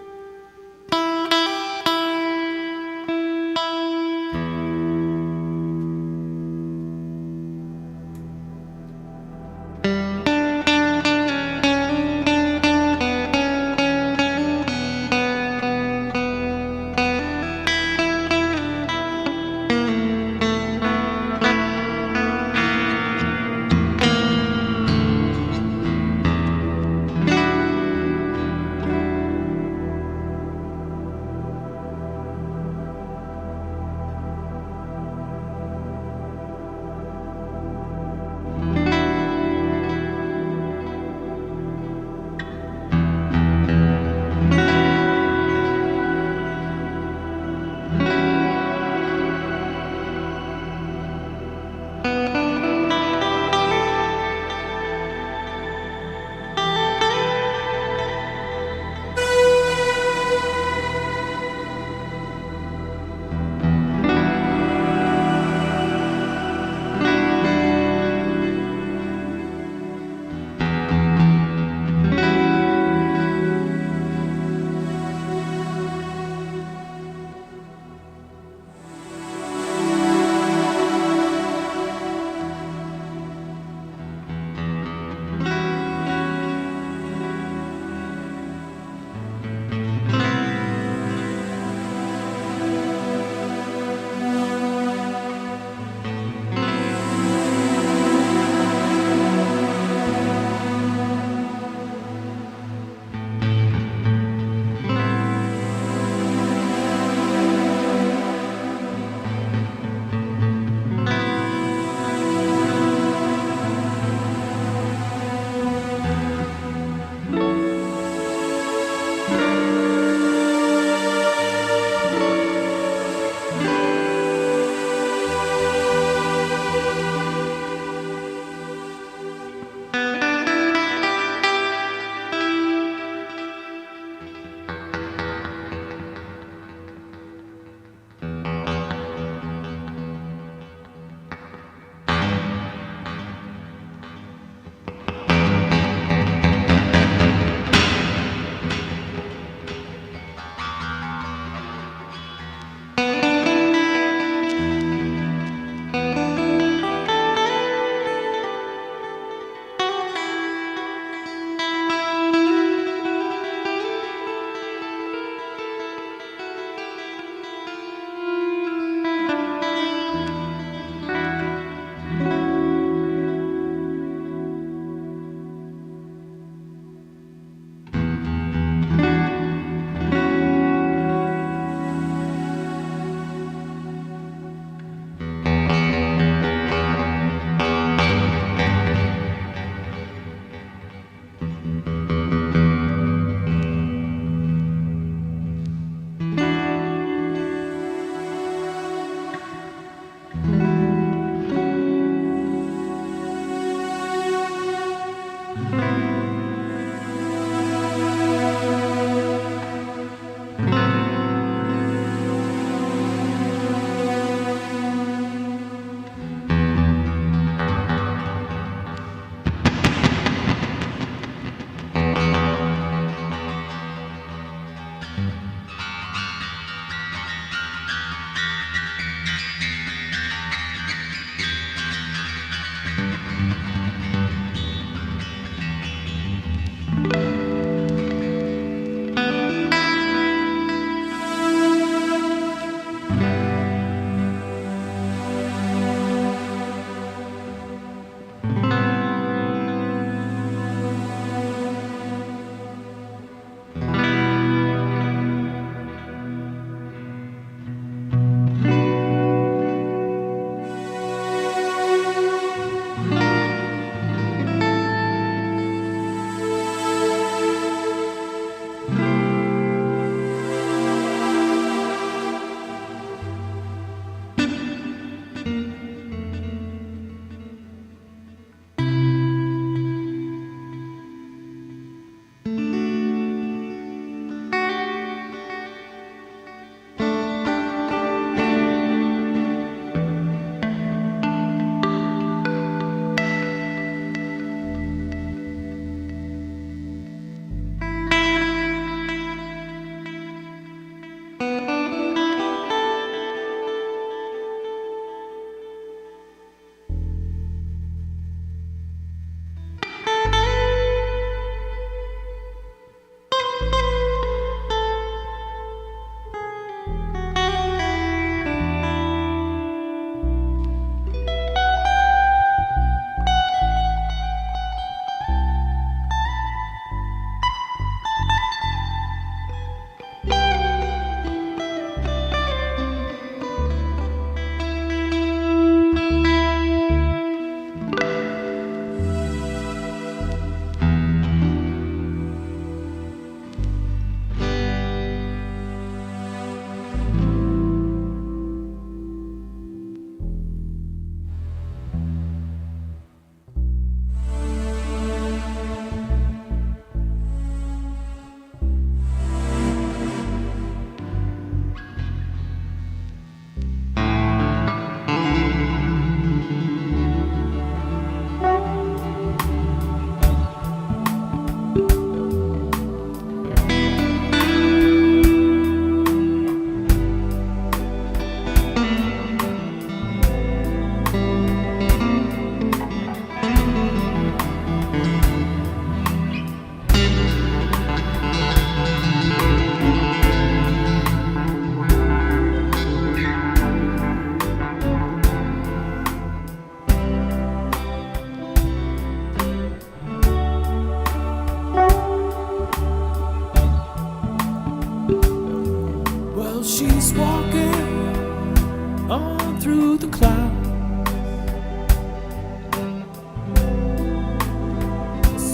through the clouds.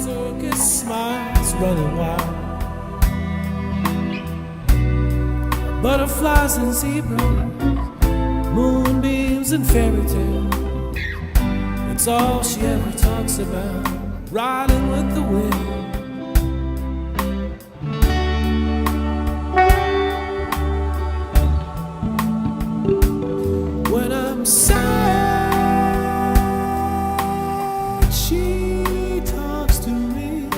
Circus smiles running wild. Butterflies and zebras, moonbeams and fairy tales. It's all she ever talks about, riding with the wind. When I'm sad, she talks to me.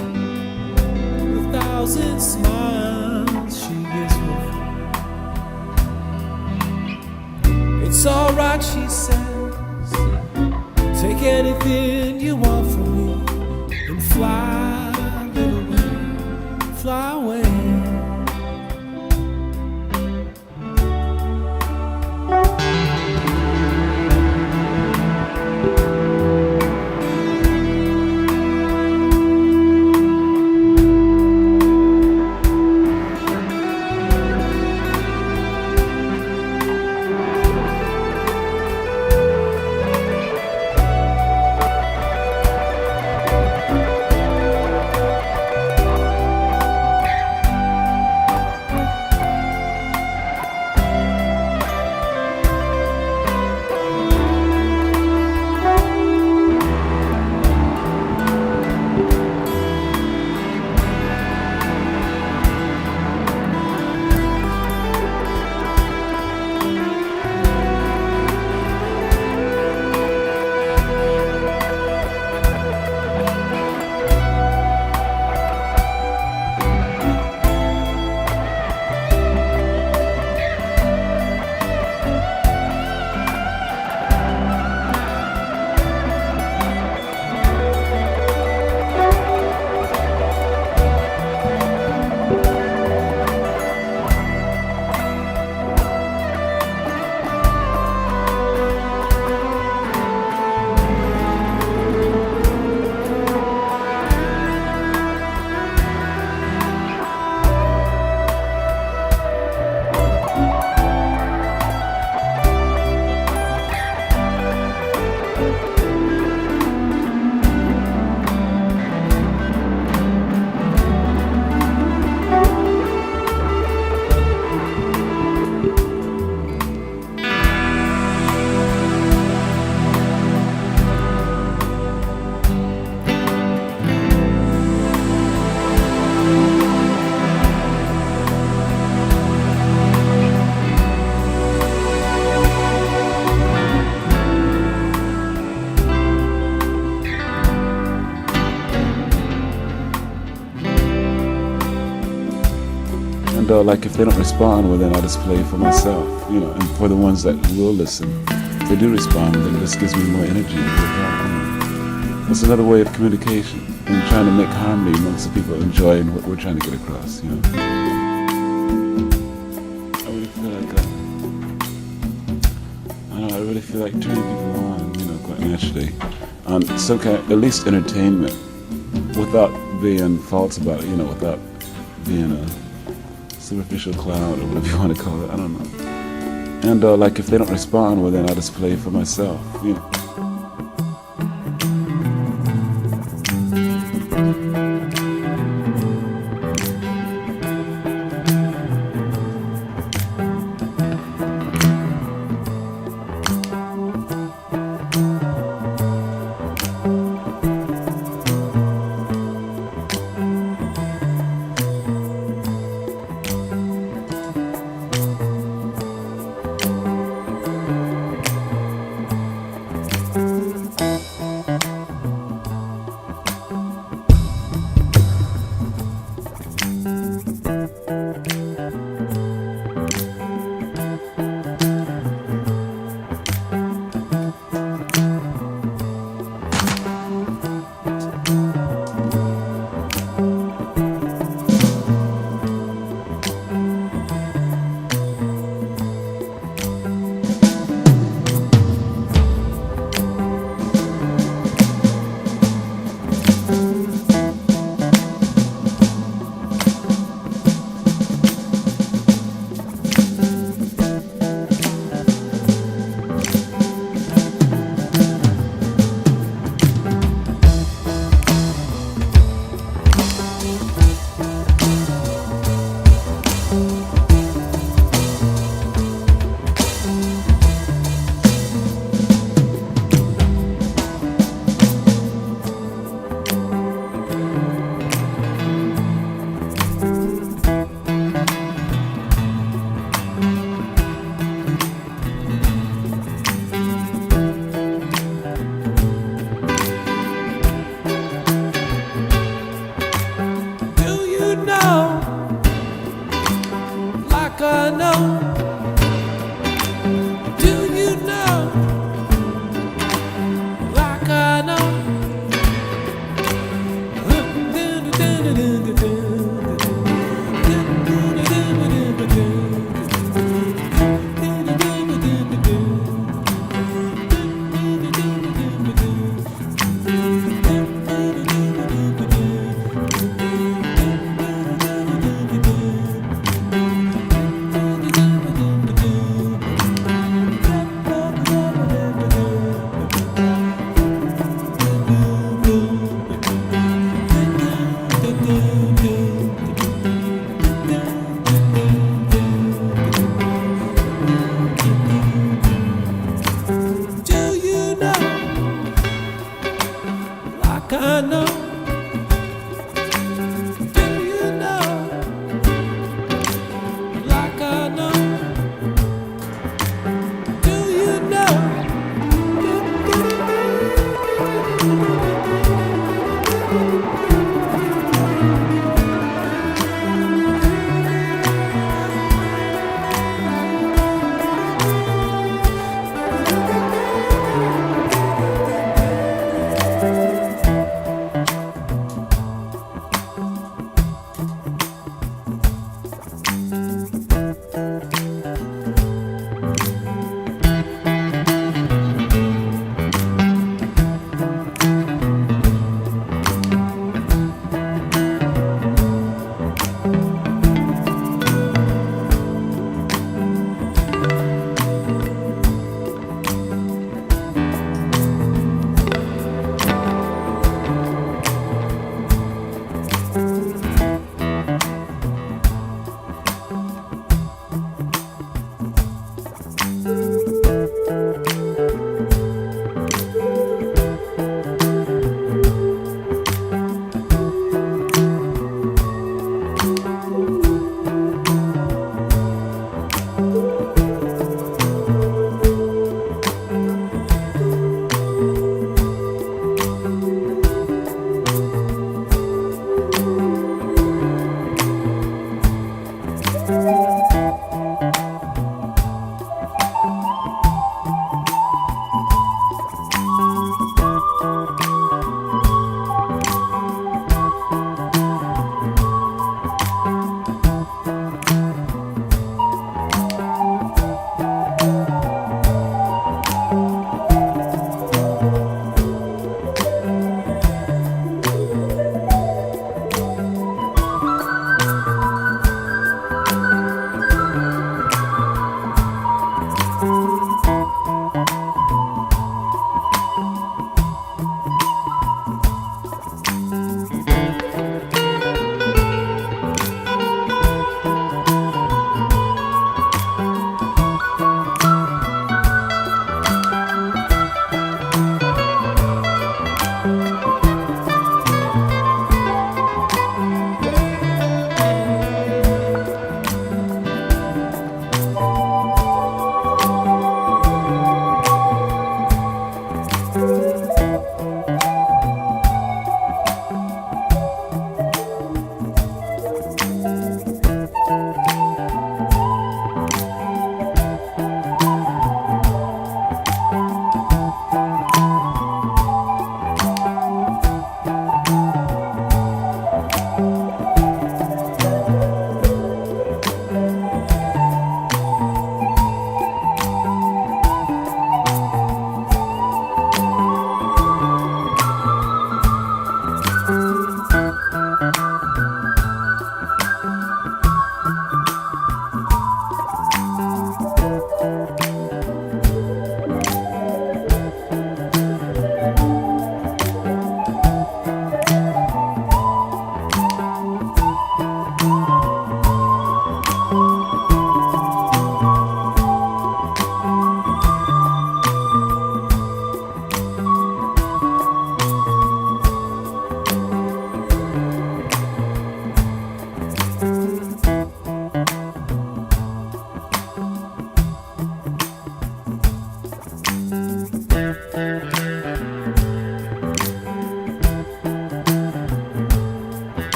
A thousand smiles she gives me. It's alright, she says. Take anything you want from me and fly, little bird, fly away. And like if they don't respond, well then I'll just play for myself, you know. And for the ones that will listen, if they do respond, then this gives me more energy. That's another way of communication and trying to make harmony amongst the people enjoying what we're trying to get across, you know. I really feel like, I really feel like turning people on, you know, quite naturally, on some kind, at least entertainment, without being false about it, you know, without being a superficial cloud or whatever you want to call it, I don't know. And like if they don't respond, well then I'll just play for myself, you know.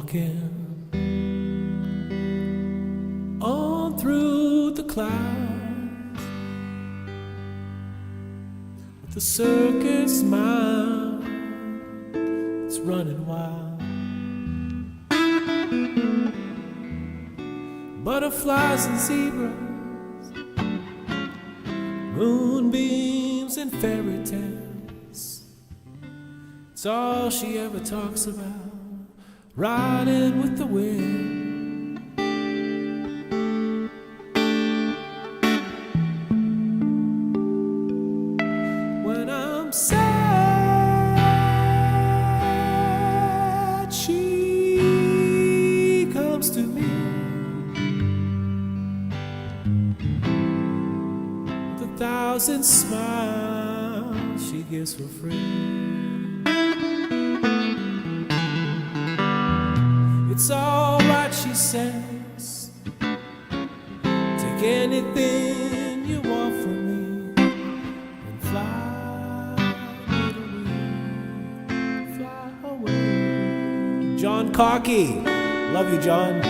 walking on through the clouds with the circus mind that's running wild. Butterflies and zebras, moonbeams and fairy tales. It's all she ever talks about, riding with the wind. When I'm sad, she comes to me with 1,000 smiles she gives for free. It's all right, she says. Take anything you want from me and fly, little wing, fly away. John Cocky, love you, John.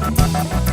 Thank